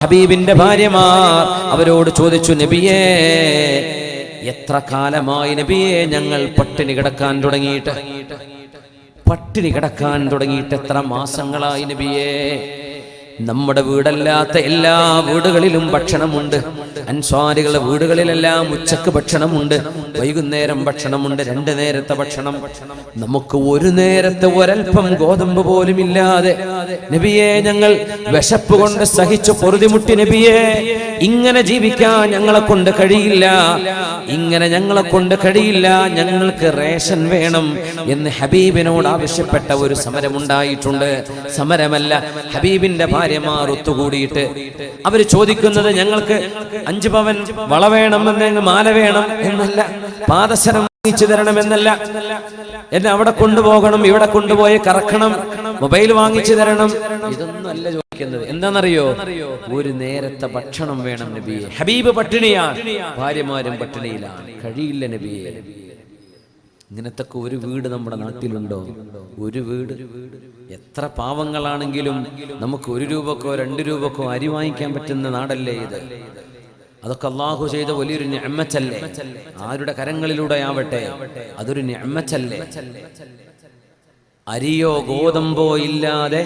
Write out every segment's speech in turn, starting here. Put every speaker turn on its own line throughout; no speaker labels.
ഹബീബിന്റെ ഭാര്യമാർ അവരോട് ചോദിച്ചു, നബിയേ, എത്ര കാലമായി നബിയേ ഞങ്ങൾ പട്ടിണി കിടക്കാൻ തുടങ്ങിയിട്ട് എത്ര മാസങ്ങളായി നബിയേ? നമ്മുടെ വീടല്ലാത്ത എല്ലാ വീടുകളിലും ഭക്ഷണമുണ്ട്. അൻസ്വാരികളുടെ വീടുകളിലെല്ലാം ഉച്ചക്ക് ഭക്ഷണമുണ്ട്, വൈകുന്നേരം ഭക്ഷണമുണ്ട്, 2 നേരത്തെ ഭക്ഷണം. നമുക്ക് ഒരു നേരത്തെ ഒരൽപ്പം ഗോതമ്പ് പോലും ഇല്ലാതെ നബിയെ ഞങ്ങൾ വിശപ്പ് കൊണ്ട് സഹിച്ചു പൊറുതിമുട്ടി നബിയെ. ഇങ്ങനെ ജീവിക്കാൻ ഞങ്ങളെ കൊണ്ട് കഴിയില്ല, ഞങ്ങൾക്ക് റേഷൻ വേണം എന്ന് ഹബീബിനോട് ആവശ്യപ്പെട്ട ഒരു സമരമുണ്ടായിട്ടുണ്ട്. സമരമല്ല, ഹബീബിന്റെ ഭാര്യമാർ ഒത്തുകൂടിയിട്ട് അവര് ചോദിക്കുന്നത് ഞങ്ങൾക്ക് 5 പവൻ വള വേണം, മാല വേണം എന്നല്ല, പാദസരം വാങ്ങിച്ചു തരണം എന്നല്ല, എന്നെ അവിടെ കൊണ്ടുപോകണം, ഇവിടെ കൊണ്ടുപോയി കറക്കണം, മൊബൈൽ വാങ്ങിച്ചു തരണം, ഇതൊന്നും അല്ല ചോദിക്കുന്നത്. എന്താണെന്നറിയോ? ഒരു നേരത്തെ ഭക്ഷണം വേണം നബിയെ. ഹബീബ് പട്ടിണിയാണ്, ഭാര്യമാരും പട്ടിണിയിലാണ്. കഴിയില്ല നബിയെ. ഇങ്ങനത്തെ ഒരു വീട് നമ്മുടെ നാട്ടിലുണ്ടോ? ഒരു വീട്. എത്ര പാവങ്ങളാണെങ്കിലും നമുക്ക് 1 രൂപക്കോ 2 രൂപക്കോ അരി വാങ്ങിക്കാൻ പറ്റുന്ന നാടല്ലേ ഇത്? അതൊക്കെ അല്ലാഹു ചെയ്ത വലിയൊരു നിഅമത്തല്ലേ? ആരുടെ കരങ്ങളിലൂടെ ആവട്ടെ, അതൊരു നിഅമത്തല്ലേ? അരിയോ ഗോതമ്പോ ഇല്ലാതെ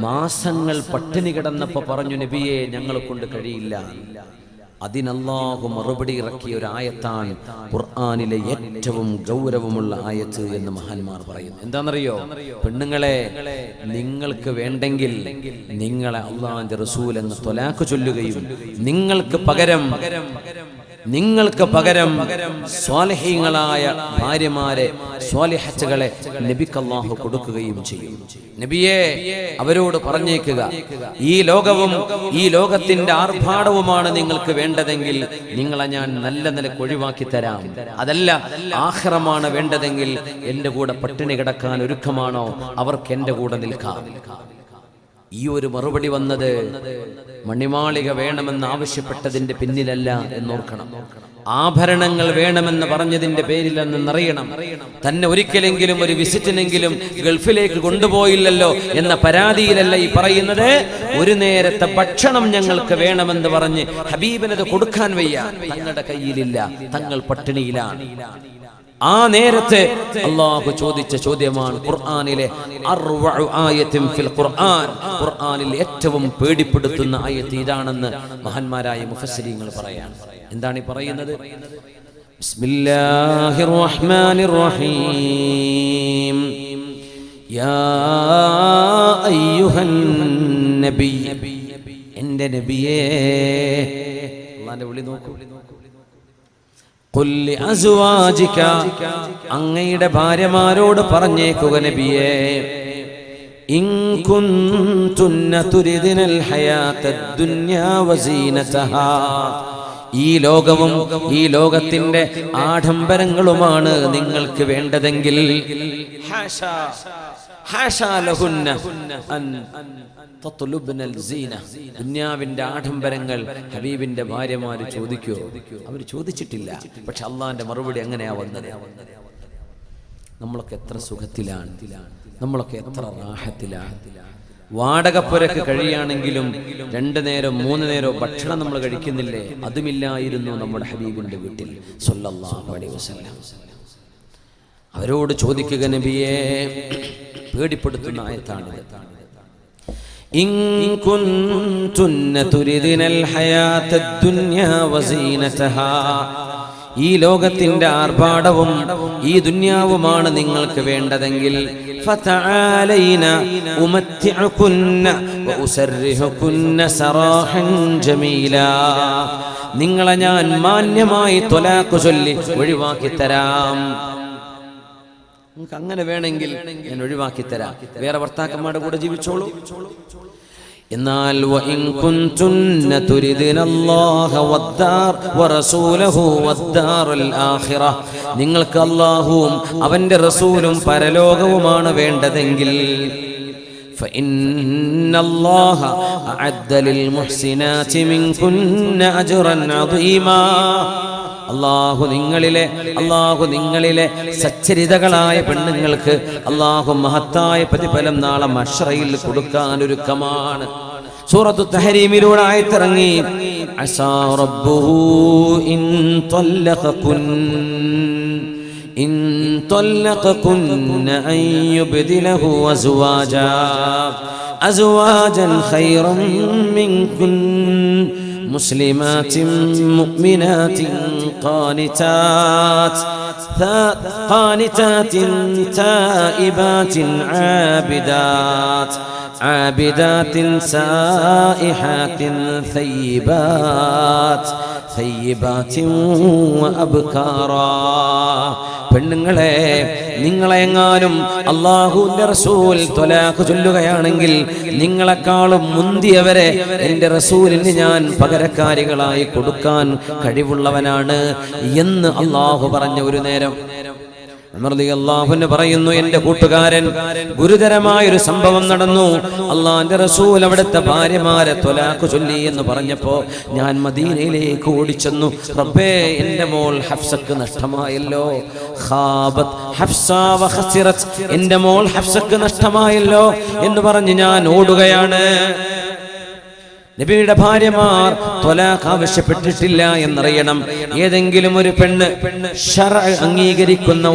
മാസങ്ങൾ പട്ടിണി കിടന്നപ്പോ പറഞ്ഞു, നബിയെ ഞങ്ങളെ കൊണ്ട് കഴിയില്ല. അതിനല്ലാഹു മറുപടി ഇറക്കിയ ഒരു ആയത്താണ് ഖുർആനിലെ ഏറ്റവും ഗൗരവമുള്ള ആയത്ത് എന്ന് മഹാന്മാർ പറയുന്നു. എന്താണെന്നറിയോ? പെണ്ണുങ്ങളെ, നിങ്ങൾക്ക് വേണ്ടെങ്കിൽ നിങ്ങളെ അല്ലാഹുവിന്റെ റസൂൽ എന്ന് ത്വലാഖ് ചൊല്ലുകയും നിങ്ങൾക്ക് പകരം സ്വാലിഹീങ്ങളായ ഭാര്യമാരെ, സ്വാലിഹത്തുകളെ നബിക്ക് അല്ലാഹു കൊടുക്കുകയും ചെയ്യും. നബിയെ, അവരോട് പറഞ്ഞേക്കുക, ഈ ലോകവും ഈ ലോകത്തിന്റെ ആർഭാടവുമാണ് നിങ്ങൾക്ക് വേണ്ടതെങ്കിൽ നിങ്ങളെ ഞാൻ നല്ല നിലക്ക് ഒഴിവാക്കി തരാം. അതല്ല, ആഖിറമാണ് വേണ്ടതെങ്കിൽ എന്റെ കൂടെ പട്ടിണി കിടക്കാൻ ഒരുക്കമാണോ, അവർക്ക് എന്റെ കൂടെ നിൽക്കാം. ഈ ഒരു മറുപടി വന്നത് മണിമാളിക വേണമെന്ന് ആവശ്യപ്പെട്ടതിന്റെ പിന്നിലല്ല എന്നോർക്കണം. ആഭരണങ്ങൾ വേണമെന്ന് പറഞ്ഞതിന്റെ പേരിലെന്നറിയണം. തന്നെ ഒരിക്കലെങ്കിലും ഒരു വിസിറ്റിനെങ്കിലും ഗൾഫിലേക്ക് കൊണ്ടുപോയില്ലല്ലോ എന്ന പരാതിയിലല്ല ഈ പറയുന്നത്. ഒരു നേരത്തെ ഭക്ഷണം ഞങ്ങൾക്ക് വേണമെന്ന് പറഞ്ഞ് ഹബീബിനത് കൊടുക്കാൻ വയ്യ, തങ്ങളുടെ കയ്യിലില്ല, തങ്ങൾ പട്ടിണിയിലാണ്. ആ നേരത്തെ അല്ലാഹു ചോദിച്ച ചോദ്യമാണ് ഖുർആനിലെ അർവഉ ആയത്തിൻ ഫിൽ ഖുർആൻ. ഖുർആനിൽ ഏറ്റവും പേടിപ്പെടുത്തുന്ന ആയത്ത് ഇതാണെന്ന് മഹാന്മാരായ മുഫസ്സിരീങ്ങൾ പറയാണ്. എന്താണ് ഈ പറയുന്നത്? ബിസ്മില്ലാഹിർ റഹ്മാനിർ റഹീം. യാ അയ്യുഹൻ നബി, എൻ്റെ നബിയേ. അല്ലാഹുവിന്റെ വിളി നോക്കൂ. ഖുൽ അസ്വാജിക, അങ്ങയുടെ ഭാര്യമാരോട് പറഞ്ഞേക്കുക നബിയേ, ഇൻ കുൻതുന്ന തുരിദിനൽ ഹയാത്തദ് ദുനിയാ വസീനതഹാ, ഈ ലോകവും ഈ ലോകത്തിന്റെ ആഡംബരങ്ങളുമാണ് നിങ്ങൾക്ക് വേണ്ടതെങ്കിൽ, ദുനിയാവിന്റെ ആഡംബരങ്ങൾ ഹബീബിന്റെ ഭാര്യമാര് ചോദിക്കുവോ? അവർ ചോദിച്ചിട്ടില്ല. പക്ഷെ അള്ളാന്റെ മറുപടി എങ്ങനെയാ വന്നത്? നമ്മളൊക്കെ എത്ര സുഖത്തിലാണ്, നമ്മളൊക്കെ എത്ര റാഹത്തിലാണ്. വാടകപ്പുരക്ക് കഴിയുകയാണെങ്കിലും 2 നേരം 3 നേരം ഭക്ഷണം നമ്മൾ കഴിക്കുന്നില്ലേ? അതുമില്ലായിരുന്നു നമ്മുടെ ഹബീബിന്റെ വീട്ടിൽ സ്വല്ലല്ലാഹു അലൈഹി വസല്ലം. അവരോട് ചോദിക്കുക നബിയെ, പേടിപ്പെടുത്തുന്ന ആയത്താണിത്. ഇൻ കുൻതുന്ന തുരിദിനൽ ഹയാത്തദ് ദുനിയാ വസീനതഹാ, ഈ ലോകത്തിന്റെ ആർഭാടവും ഈ ദുനിയാവുമാണ് നിങ്ങൾക്ക് വേണ്ടതെങ്കിൽ, ഫതആലൈന ഉമത്തിഉകുന്ന വഉസർരിഹുകുന്ന സറാഹൻ ജമീലാ, നിങ്ങളെ ഞാൻ മാന്യമായി ത്വലാഖ് ചൊല്ലി ഒഴിവാക്കി തരാം. നിങ്ങൾക്ക് അങ്ങനെ വേണമെങ്കിൽ ഞാൻ ഒഴിവാക്കി തരാം, വേറെ ഭർത്താക്കന്മാരുടെ കൂടെ ജീവിച്ചോളൂ. എന്നാൽ വഇൻ കുൻതുന്ന തുരിദിനല്ലാഹ വദ്ദാർ വറസൂലഹു വദ്ദാറുൽ ആഖിറ, നിങ്ങൾക്ക് അല്ലാഹുവും അവന്റെ റസൂലും പരലോകവുമാണ് വേണ്ടതെങ്കിൽ, ഫഇന്നല്ലാഹ അഅദ്ദ ലിൽ മുഹ്സിനാതി മിൻകുന്ന അജ്റൻ അദീമാ, അല്ലാഹു നിങ്ങളിലെ സച്ചരിതകളായ പെണ്ണുങ്ങൾക്ക് അല്ലാഹു മഹത്തായ പ്രതിഫലം നാളെ മഹ്ശറയിൽ കൊടുക്കാൻ ഒരുക്കമാണ്. സൂറത്തു തഹരീമിലൂടെ ആയത്തിറങ്ങി അസാ റബ്ബുഹു ഇൻ طلقكن أن يبدله أزواجا خيرا منكن مسلمات مؤمنات قانتات تائبات عابدات سائحات ثيبات وأبكارا. പെണ്ണുങ്ങളെ, നിങ്ങളെങ്ങാനും അല്ലാഹുവിന്റെ റസൂൽ ത്വലാഖ് ചൊല്ലുകയാണെങ്കിൽ നിങ്ങളെക്കാളും മുന്തിയവരെ എൻ്റെ റസൂലിന് ഞാൻ പകരക്കാരികളായി കൊടുക്കാൻ കഴിവുള്ളവനാണ് എന്ന് അല്ലാഹു പറഞ്ഞ ഒരു നേരം അല്ലാഹുവിന് പറയുന്നു, എന്റെ കൂട്ടുകാരൻ, ഗുരുതരമായൊരു സംഭവം നടന്നു. അള്ളാന്റെ റസൂൽ അവിടുത്തെ ഭാര്യമാരെ ത്വലാഖ് ചൊല്ലി എന്ന് പറഞ്ഞപ്പോ ഞാൻ മദീനയിലേക്ക് ഓടിച്ചെന്നു. റബ്ബേ, എന്റെ മോൾ ഹഫ്സക്ക് നഷ്ടമായല്ലോ. ഖാബത് ഹഫ്സ വ ഖസിറത്, എന്റെ മോൾ ഹഫ്സക്ക് നഷ്ടമായല്ലോ എന്ന് പറഞ്ഞ് ഞാൻ ഓടുകയാണ്. നബിയുടെ ഭാര്യമാർ ത്വലാഖ് ആവശ്യപ്പെട്ടിട്ടില്ല എന്നറിയണം. ഏതെങ്കിലും ഒരു പെണ്ണ് ശർഅ് അംഗീകരിക്കുന്ന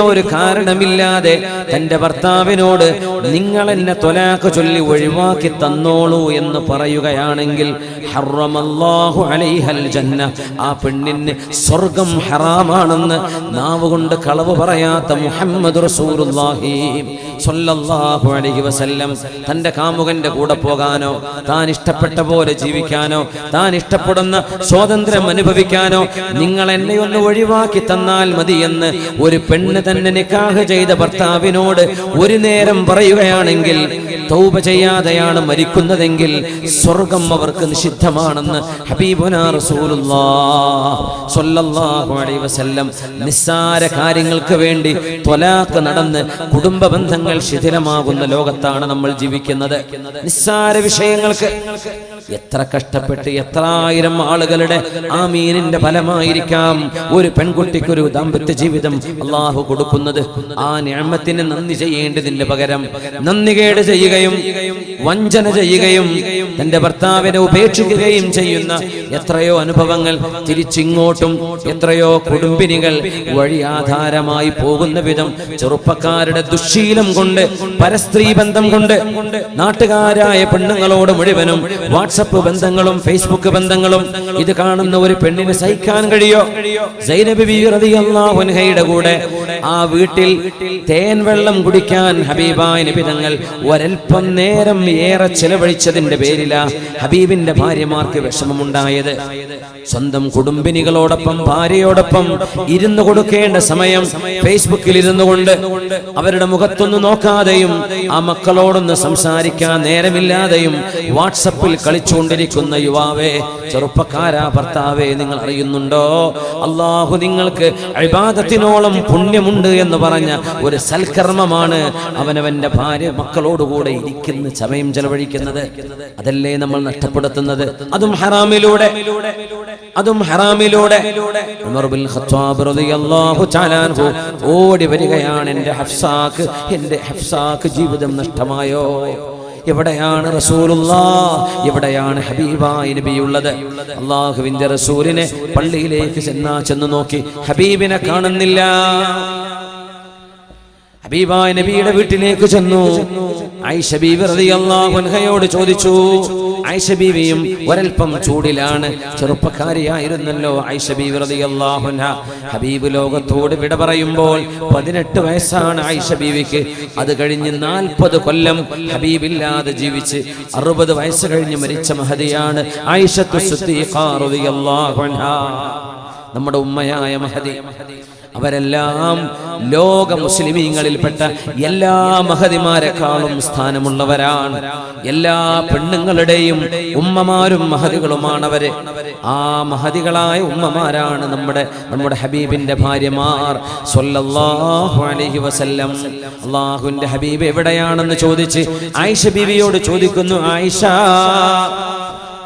ഒരു കാരണമില്ലാതെ തന്റെ ഭർത്താവിനോട് നിങ്ങൾ എന്നെ ത്വലാഖ് ചൊല്ലി ഒഴിവാക്കി തന്നോളൂ എന്ന് പറയുകയാണെങ്കിൽ ഹറമല്ലാഹു അലൈഹൽ ജന്ന, ആ പെണ്ണിന് സ്വർഗം ഹറാമാണെന്ന് നാവുകൊണ്ട് കളവ് പറയാത്ത മുഹമ്മദ് റസൂലുള്ളാഹി സ്വല്ലല്ലാഹു അലൈഹി വസല്ലം തന്റെ കാമുകന്റെ കൂടെ പോകാനോ, താൻ ഇഷ്ടപ്പെട്ട പോലെ ജീവിക്കാനോ, താൻ ഇഷ്ടപ്പെടുന്ന സ്വാതന്ത്ര്യം അനുഭവിക്കാനോ നിങ്ങൾ എന്നെ ഒന്ന് ഒഴിവാക്കി തന്നാൽ മതിയെന്ന് ഒരു പെണ്ണ് തന്നെ നിക്കാഹ് ചെയ്ത ഭർത്താവിനോട് ഒരു നേരം പറയുകയാണെങ്കിൽ, തൗബ ചെയ്യാതെയാണ് മരിക്കുന്നതെങ്കിൽ സ്വർഗം അവർക്ക് നിഷിദ്ധമാണെന്ന് ഹബീബുനാ റസൂലുള്ളാഹി സ്വല്ലല്ലാഹു അലൈഹി വസല്ലം. നിസ്സാര കാര്യങ്ങൾക്ക് വേണ്ടി ത്വലാഖ് നടന്ന് കുടുംബ ബന്ധങ്ങൾ ശിഥിലമാകുന്ന ലോകത്താണ് നമ്മൾ ജീവിക്കുന്നത്. നിസ്സാര വിഷയങ്ങൾക്ക് എത്ര കഷ്ടപ്പെട്ട് എത്ര ആയിരം ആളുകളുടെ ആമീനിന്റെ ഫലമായിരിക്കാം ഒരു പെൺകുട്ടിക്കൊരു ദാമ്പത്യ ജീവിതം അള്ളാഹു കൊടുക്കുന്നത്. ആ നിഅമത്തിന് നന്ദി ചെയ്യേണ്ടതിന്റെ പകരം നന്ദികേട് ചെയ്യുകയും വഞ്ചന ചെയ്യുകയും തന്റെ ഭർത്താവിനെ ഉപേക്ഷിക്കുകയും ചെയ്യുന്ന എത്രയോ അനുഭവങ്ങൾ തിരിച്ചിങ്ങോട്ടും എത്രയോ കുടുംബിനികൾ വഴി ആധാരമായി പോകുന്ന വിധം ചെറുപ്പക്കാരുടെ ദുശ്ശീലം കൊണ്ട്, പരസ്ത്രീ ബന്ധം കൊണ്ട് നാട്ടുകാരായ പെണ്ണുങ്ങളോട് മുഴുവനും വാട്സപ്പ് ബന്ധങ്ങളും ഫേസ്ബുക്ക് ബന്ധങ്ങളും ഇത് കാണുന്ന ഒരു പെണ്ണിന് സഹിക്കാൻ കഴിയോ? സൈനബ് ബിബി റളിയല്ലാഹു അൻഹയുടെ കൂടെ ആ വീട്ടിൽ തേൻ വെള്ളം കുടിക്കാൻ ഹബീബായ നബി തങ്ങൾ ഒരൽപ്പം നേരം ഏറെ ചെലവഴിച്ചതിന്റെ പേരിലാ ഹബീബിന്റെ ഭാര്യമാർക്ക് വിഷമമുണ്ടായത്. സ്വന്തം കുടുംബിനികളോടൊപ്പം ഭാര്യയോടൊപ്പം ഇരുന്നു കൊടുക്കേണ്ട സമയം ഫേസ്ബുക്കിൽ ഇരുന്നു കൊണ്ട് അവരുടെ മുഖത്തൊന്ന് നോക്കാതെയും ആ മക്കളോടൊന്ന് സംസാരിക്കാൻ നേരമില്ലാതെയും വാട്സപ്പിൽ കളിച്ചുകൊണ്ടിരിക്കുന്ന യുവാവേ, ചെറുപ്പക്കാരാ, ഭർത്താവേ, നിങ്ങൾ അറിയുന്നുണ്ടോ അള്ളാഹു നിങ്ങൾക്ക് ഇബാദത്തിനോളം പുണ്യമുണ്ട് എന്ന് പറഞ്ഞ ഒരു സൽക്കർമ്മമാണ് അവനവന്റെ ഭാര്യ മക്കളോടുകൂടെ ഇരിക്കുന്ന സമയം ചെലവഴിക്കുന്നത്. അതല്ലേ നമ്മൾ നഷ്ടപ്പെടുത്തുന്നത്? അതും ഹറാമിലൂടെ. ഉമർ ബിൻ ഖത്താബ് റളിയല്ലാഹു തആല അൻഹു ഓടി വരികയാണ്. എൻ്റെ ഹഫ്സാക്ക് ജീവിതം നഷ്ടമായോ? എവിടെയാണ് റസൂലുള്ളാഹ്, എവിടെയാണ് ഹബീബായ നബിയുള്ളത്? അല്ലാഹുവിന്റെ റസൂലിനെ പള്ളിയിലേക്ക് ചെന്ന് നോക്കി, ഹബീബിനെ കാണുന്നില്ല. ഹബീബായ നബിയുടെ വീട്ടിലേക്ക് ചെന്നു. ആയിഷ ബീവി റളിയല്ലാഹു അൻഹയോട് ചോദിച്ചു. ആയിഷ ബീവിയും ഒരൽപ്പം ചൂടിലാണ്. ചെറുപ്പക്കാരിയായിരുന്നല്ലോ ആയിഷ ബീവി റളിയല്ലാഹു അൻഹ. ഹബീബ് ലോകത്തോട് വിട പറയുമ്പോൾ 18 വയസ്സാണ് ആയിഷ ബീവിക്ക്. അത് കഴിഞ്ഞ് 40 കൊല്ലം ഹബീബില്ലാതെ ജീവിച്ച് 60 വയസ്സ് കഴിഞ്ഞ് മരിച്ച മഹദിയാണ് ആയിഷത്തു സിദ്ദീഖ റളിയല്ലാഹു അൻഹ, നമ്മുടെ ഉമ്മയായ മഹദി. അവരെല്ലാം ലോക മുസ്ലിമീങ്ങളിൽപ്പെട്ട എല്ലാ മഹദിമാരെക്കാളും സ്ഥാനമുള്ളവരാണ്. എല്ലാ പെണ്ണുങ്ങളുടെയും ഉമ്മമാരും മഹദികളുമാണവര്. ആ മഹദികളായ ഉമ്മമാരാണ് നമ്മുടെ ഹബീബിന്റെ ഭാര്യമാർ സ്വല്ലല്ലാഹു അലൈഹി വസല്ലം. അല്ലാഹുവിന്റെ ഹബീബ് എവിടെയാണെന്ന് ചോദിച്ച് ആയിഷ ബീവിയോട് ചോദിക്കുന്നു, ആയിഷ,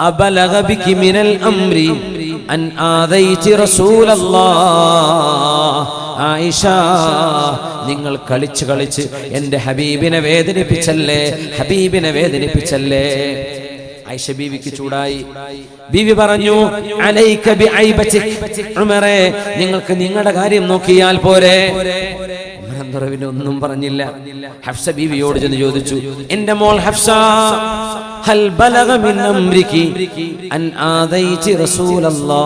അബലഗ ബികി മിനൽ അംരി അൻ ആദൈതി റസൂലല്ലാഹ് ആയിഷ, നിങ്ങൾ കളിച്ച് കളിച്ച് എൻ്റെ ഹബീബിനെ വേദനിപ്പിച്ചല്ലേ, ഹബീബിനെ വേദനിപ്പിച്ചല്ലേ. ആയിഷ ബീവിക്ക് ചൂടായി. ബീവി പറഞ്ഞു, അലൈക ബിഐബതിക്, ഉമറേ നിങ്ങൾക്ക് നിങ്ങളുടെ കാര്യം നോക്കിയാൽ പോരെ. ഒന്നും പറഞ്ഞില്ല. ഹഫ്സ ബീവിയോട് ചെന്ന് ചോദിച്ചു, എന്റെ മോൾ ഹഫ്സ, ഹൽ ബലഗ മിൻ അംരികി അൻ ആദൈതി റസൂലല്ലാഹ്,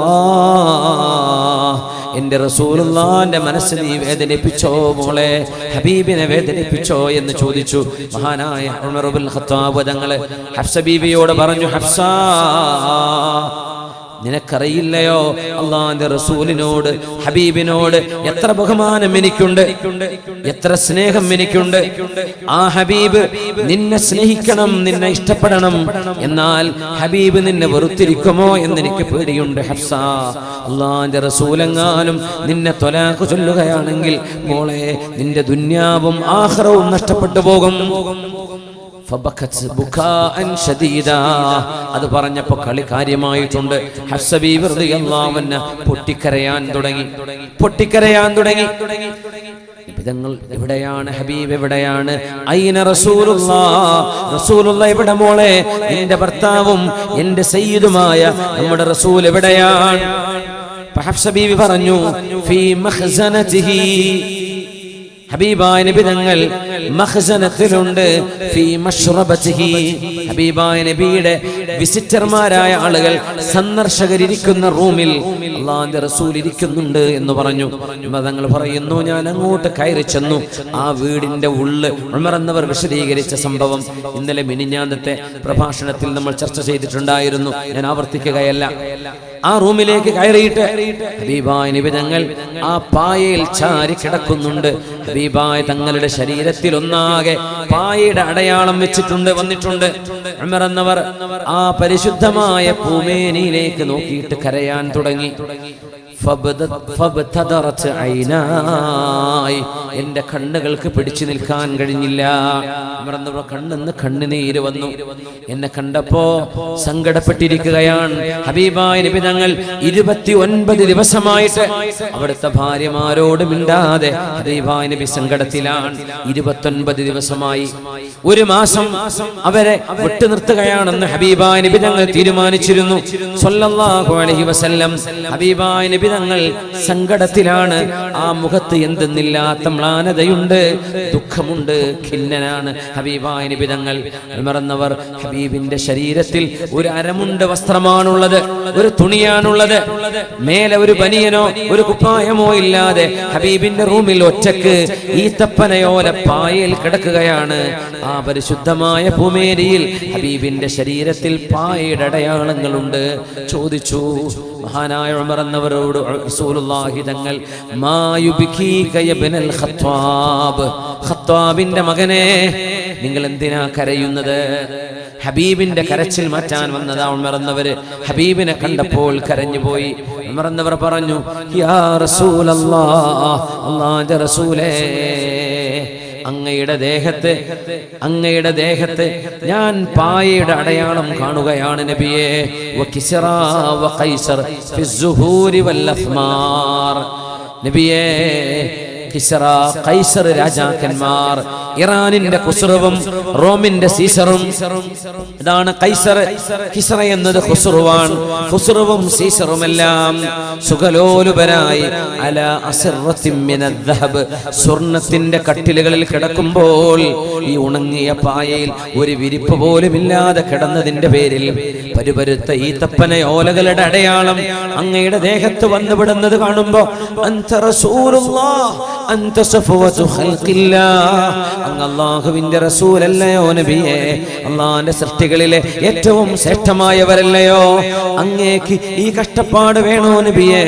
എന്റെ റസൂലുള്ളാഹിന്റെ മനസ്സ് നീ വേദനിപ്പിച്ചോ മോളെ, ഹബീബിനെ വേദനിപ്പിച്ചോ എന്ന് ചോദിച്ചു. മഹാനായ ഉമർ ഇബ്നുൽ ഖത്താബ് തങ്ങളെ ഹഫ്സ ബീവിയോട് പറഞ്ഞു, ഹഫ്സ, നിനക്കറിയില്ലയോ അള്ളാന്റെ റസൂലിനോട്, ഹബീബിനോട് എത്ര ബഹുമാനം എനിക്കുണ്ട്, എത്ര സ്നേഹം എനിക്കുണ്ട്. ആ ഹബീബ് നിന്നെ സ്നേഹിക്കണം, നിന്നെ ഇഷ്ടപ്പെടണം. എന്നാൽ ഹബീബ് നിന്നെ വെറുത്തിരിക്കുമോ എന്നെനിക്ക് പേടിയുണ്ട് ഹഫ്സ. അള്ളാന്റെ റസൂലെങ്ങാനും നിന്നെ ത്വലാഖ് ചൊല്ലുകയാണെങ്കിൽ മോളെ, നിന്റെ ദുന്യാവും ആഖിറവും നഷ്ടപ്പെട്ടു പോകും. അത് പറഞ്ഞപ്പോ കളി കാര്യമായിട്ടുണ്ട്. ഹഫ്സ ബീവി റളിയല്ലാഹു അൻഹ പൊട്ടിക്കരയാൻ തുടങ്ങി. നിബിതങ്ങൾ എവിടെയാണ്, ഹബീബ് എവിടെയാണ്, ഐന റസൂലുള്ളാഹ് എവിടെ മോളെ, നിന്റെ ഭർത്താവും എന്റെ സയ്യിദുമായ നമ്മുടെ റസൂൽ എവിടെയാണ്? ഹഫ്സ ബീവി പറഞ്ഞു, ഫീ മഖ്സനതിഹി, ഹബീബായ നബി തങ്ങൾ മഖ്സനത്തിലുണ്ട്, ഫീ മശ്റബതിഹി, ഹബീബായ നബിയുടെ വിസിറ്റർമാരായ ആളുകൾ, സന്ദർശകരിരിക്കുന്ന റൂമിൽ അല്ലാഹുവിന്റെ റസൂൽ ഇരിക്കുന്നുണ്ട് എന്ന് പറഞ്ഞു. തങ്ങൾ പറയുന്നു, ഞാൻ അങ്ങോട്ട് കയറി ചെന്നു. ആ വീടിന്റെ ഉള്ളിൽ ഉമർ എന്നവർ വിശദീകരിച്ച സംഭവം ഇന്നലെ മിനിഞ്ഞാന്നത്തെ പ്രഭാഷണത്തിൽ നമ്മൾ ചർച്ച ചെയ്തിട്ടുണ്ടായിരുന്നു, ഞാൻ ആവർത്തിക്കുകയല്ല. ആ റൂമിലേക്ക് കയറിയിട്ട് ഹബീബായ നബി തങ്ങൾ ആ പായയിൽ ചാരി കിടക്കുന്നുണ്ട്. ഹബീബായ തങ്ങളുടെ ശരീരത്തിൽ ഒന്നാകെ പായയുടെ അടയാളം വെച്ചിട്ടുണ്ട്, വന്നിട്ടുണ്ട്. ഉമർ എന്നവർ ആ പരിശുദ്ധമായ പൂമേനിയിലേക്ക് നോക്കിയിട്ട് കരയാൻ തുടങ്ങി. എന്റെ കണ്ണുകൾക്ക് പിടിച്ചു നിൽക്കാൻ കഴിഞ്ഞില്ല. കണ്ണെന്ന് കണ്ണുനീര് വന്നു. എന്നെ കണ്ടപ്പോ സങ്കടപ്പെട്ടിരിക്കുകയാണ്. ഹബീബായ നബി തങ്ങൾ 29 ദിവസമായിട്ട് അവിടുത്തെ ഭാര്യമാരോട് മിണ്ടാതെ ഹബീബായ നബി സങ്കടത്തിലാണ്. 29 ദിവസമായി. ഒരു മാസം അവരെ വിട്ടു നിർത്തുകയാണെന്ന് ഹബീബായ നബി തങ്ങൾ തീരുമാനിച്ചിരുന്നു സ്വല്ലല്ലാഹു അലൈഹി വസല്ലം. ഹബീബായ നബി തങ്ങൾ സങ്കടത്തിലാണ്. ആ മുഖത്ത് എന്തെന്നില്ലാത്ത മ്ലാനതയുണ്ട്, ദുഃഖമുണ്ട്, ഖിന്നനാണ് ഹബീബായ നബി തങ്ങൾ. ഉമർ എന്നവർ ഹബീബിന്റെ ശരീരത്തിൽ ഒരു അരമുണ്ട് വസ്ത്രമാണുള്ളത്, ഒരു തുണിയാണുള്ളത്. മേലെ ഒരു ബനിയനോ ഒരു കുപ്പായമോ ഇല്ലാതെ ഹബീബിന്റെ റൂമിൽ ഒറ്റക്ക് ഈത്തപ്പനയോല പായയിൽ കിടക്കുകയാണ്. ആ പരിശുദ്ധമായ ഭൂമേരിയിൽ ഹബീബിന്റെ ശരീരത്തിൽ പായയുടെ അടയാളങ്ങളുണ്ട്. ചോദിച്ചു മഹാനായ ഉമർ എന്നവരോട് റസൂലുള്ളാഹി തങ്ങൾ, മാ യുബ്കീക ഇബ്നുൽ ഖത്താബ്, ഖത്താബിന്റെ മകനെ നിങ്ങൾ എന്തിനാ കരയുന്നത്? ഹബീബിന്റെ കരച്ചിൽ മാറ്റാൻ വന്നതാ ഉമർ എന്നവര്. ഹബീബിനെ കണ്ടപ്പോൾ കരഞ്ഞുപോയി. ഉമർ എന്നവർ പറഞ്ഞു, യാ റസൂലല്ലാഹ്, അല്ലാഹുവിന്റെ റസൂലേ, അങ്ങയുടെ ദേഹത്ത് ഞാൻ പായയുടെ അടയാളം കാണുകയാണ് നബിയേ. വകിസ്റാ വഖൈസർ ഫിസ്സുഹൂരി വല്ലഫ്മാർ, നബിയേ കിസ്റ കൈസർ രാജാക്കന്മാർ, ഇറാനിന്റെ ഖുസ്റുവും റോമിന്റെ സീസറും. ഇതാണ് കൈസർ. കിസ്റ എന്നത് ഖുസ്റുവാണ്. ഖുസ്റുവും സീസറുമെല്ലാം സുഖലോലുപരായി അല അസ്റത്തിൻ മിനൽ ദഹബ്, സ്വർണ്ണത്തിന്റെ കട്ടിലുകളിൽ കിടക്കുമ്പോൾ ഈ ഉണങ്ങിയ പായയിൽ ഒരു വിരിപ്പ് പോലും ഇല്ലാതെ കിടന്നതിന്റെ പേരിൽ പരുപരുത്ത ഈ തപ്പനയോലകളുടെ അടയാളം അങ്ങയുടെ ദേഹത്ത് വന്നുവിടുന്നത് കാണുമ്പോ അൻത റസൂലുള്ളാഹ് അൻത സഫവതു ഖൽഖില്ലാഹ്, അങ്ങ് അല്ലാഹുവിന്റെ റസൂലല്ലയോ നബിയേ, അല്ലാഹുവിന്റെ സൃഷ്ടികളിലെ ഏറ്റവും ശ്രേഷ്ഠമായവരല്ലയോ, അങ്ങേക്ക് ഈ കഷ്ടപ്പാട് വേണോ നബിയേ?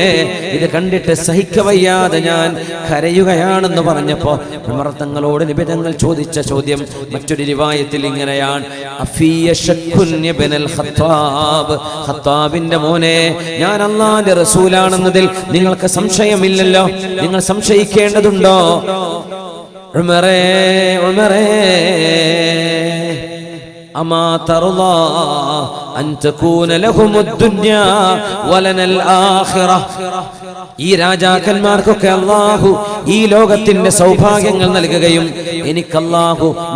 ഇത് കണ്ടിട്ട് സഹിക്കവയ്യാതെ ഞാൻ കരയുകയാണെന്ന് പറഞ്ഞപ്പോ ഉമർ തങ്ങളോട് നബി തങ്ങൾ ചോദിച്ച ചോദ്യം മറ്റൊരു റിവായത്തിൽ ഇങ്ങനെയാണ്, അഫിയ ശക്കുൻ ഇബ്നുൽ ഖത്താബ്, ഖത്താബിന്റെ മോനെ, ഞാൻ അല്ലാഹുവിന്റെ റസൂലാണെന്നതിൽ നിങ്ങൾക്ക് സംശയമില്ലല്ലോ, നിങ്ങൾ സംശയിക്കേണ്ടതുണ്ടോ? ഉമറേ അമാ തർളാ അൻ തകൂന ലഹുമുദ് ദുനിയാ വലനൽ ആഖിറ, ഈ രാജാക്കന്മാർക്കൊക്കെ അല്ലാഹു ഈ ലോകത്തിന്റെ സൗഭാഗ്യങ്ങൾ നൽകുകയും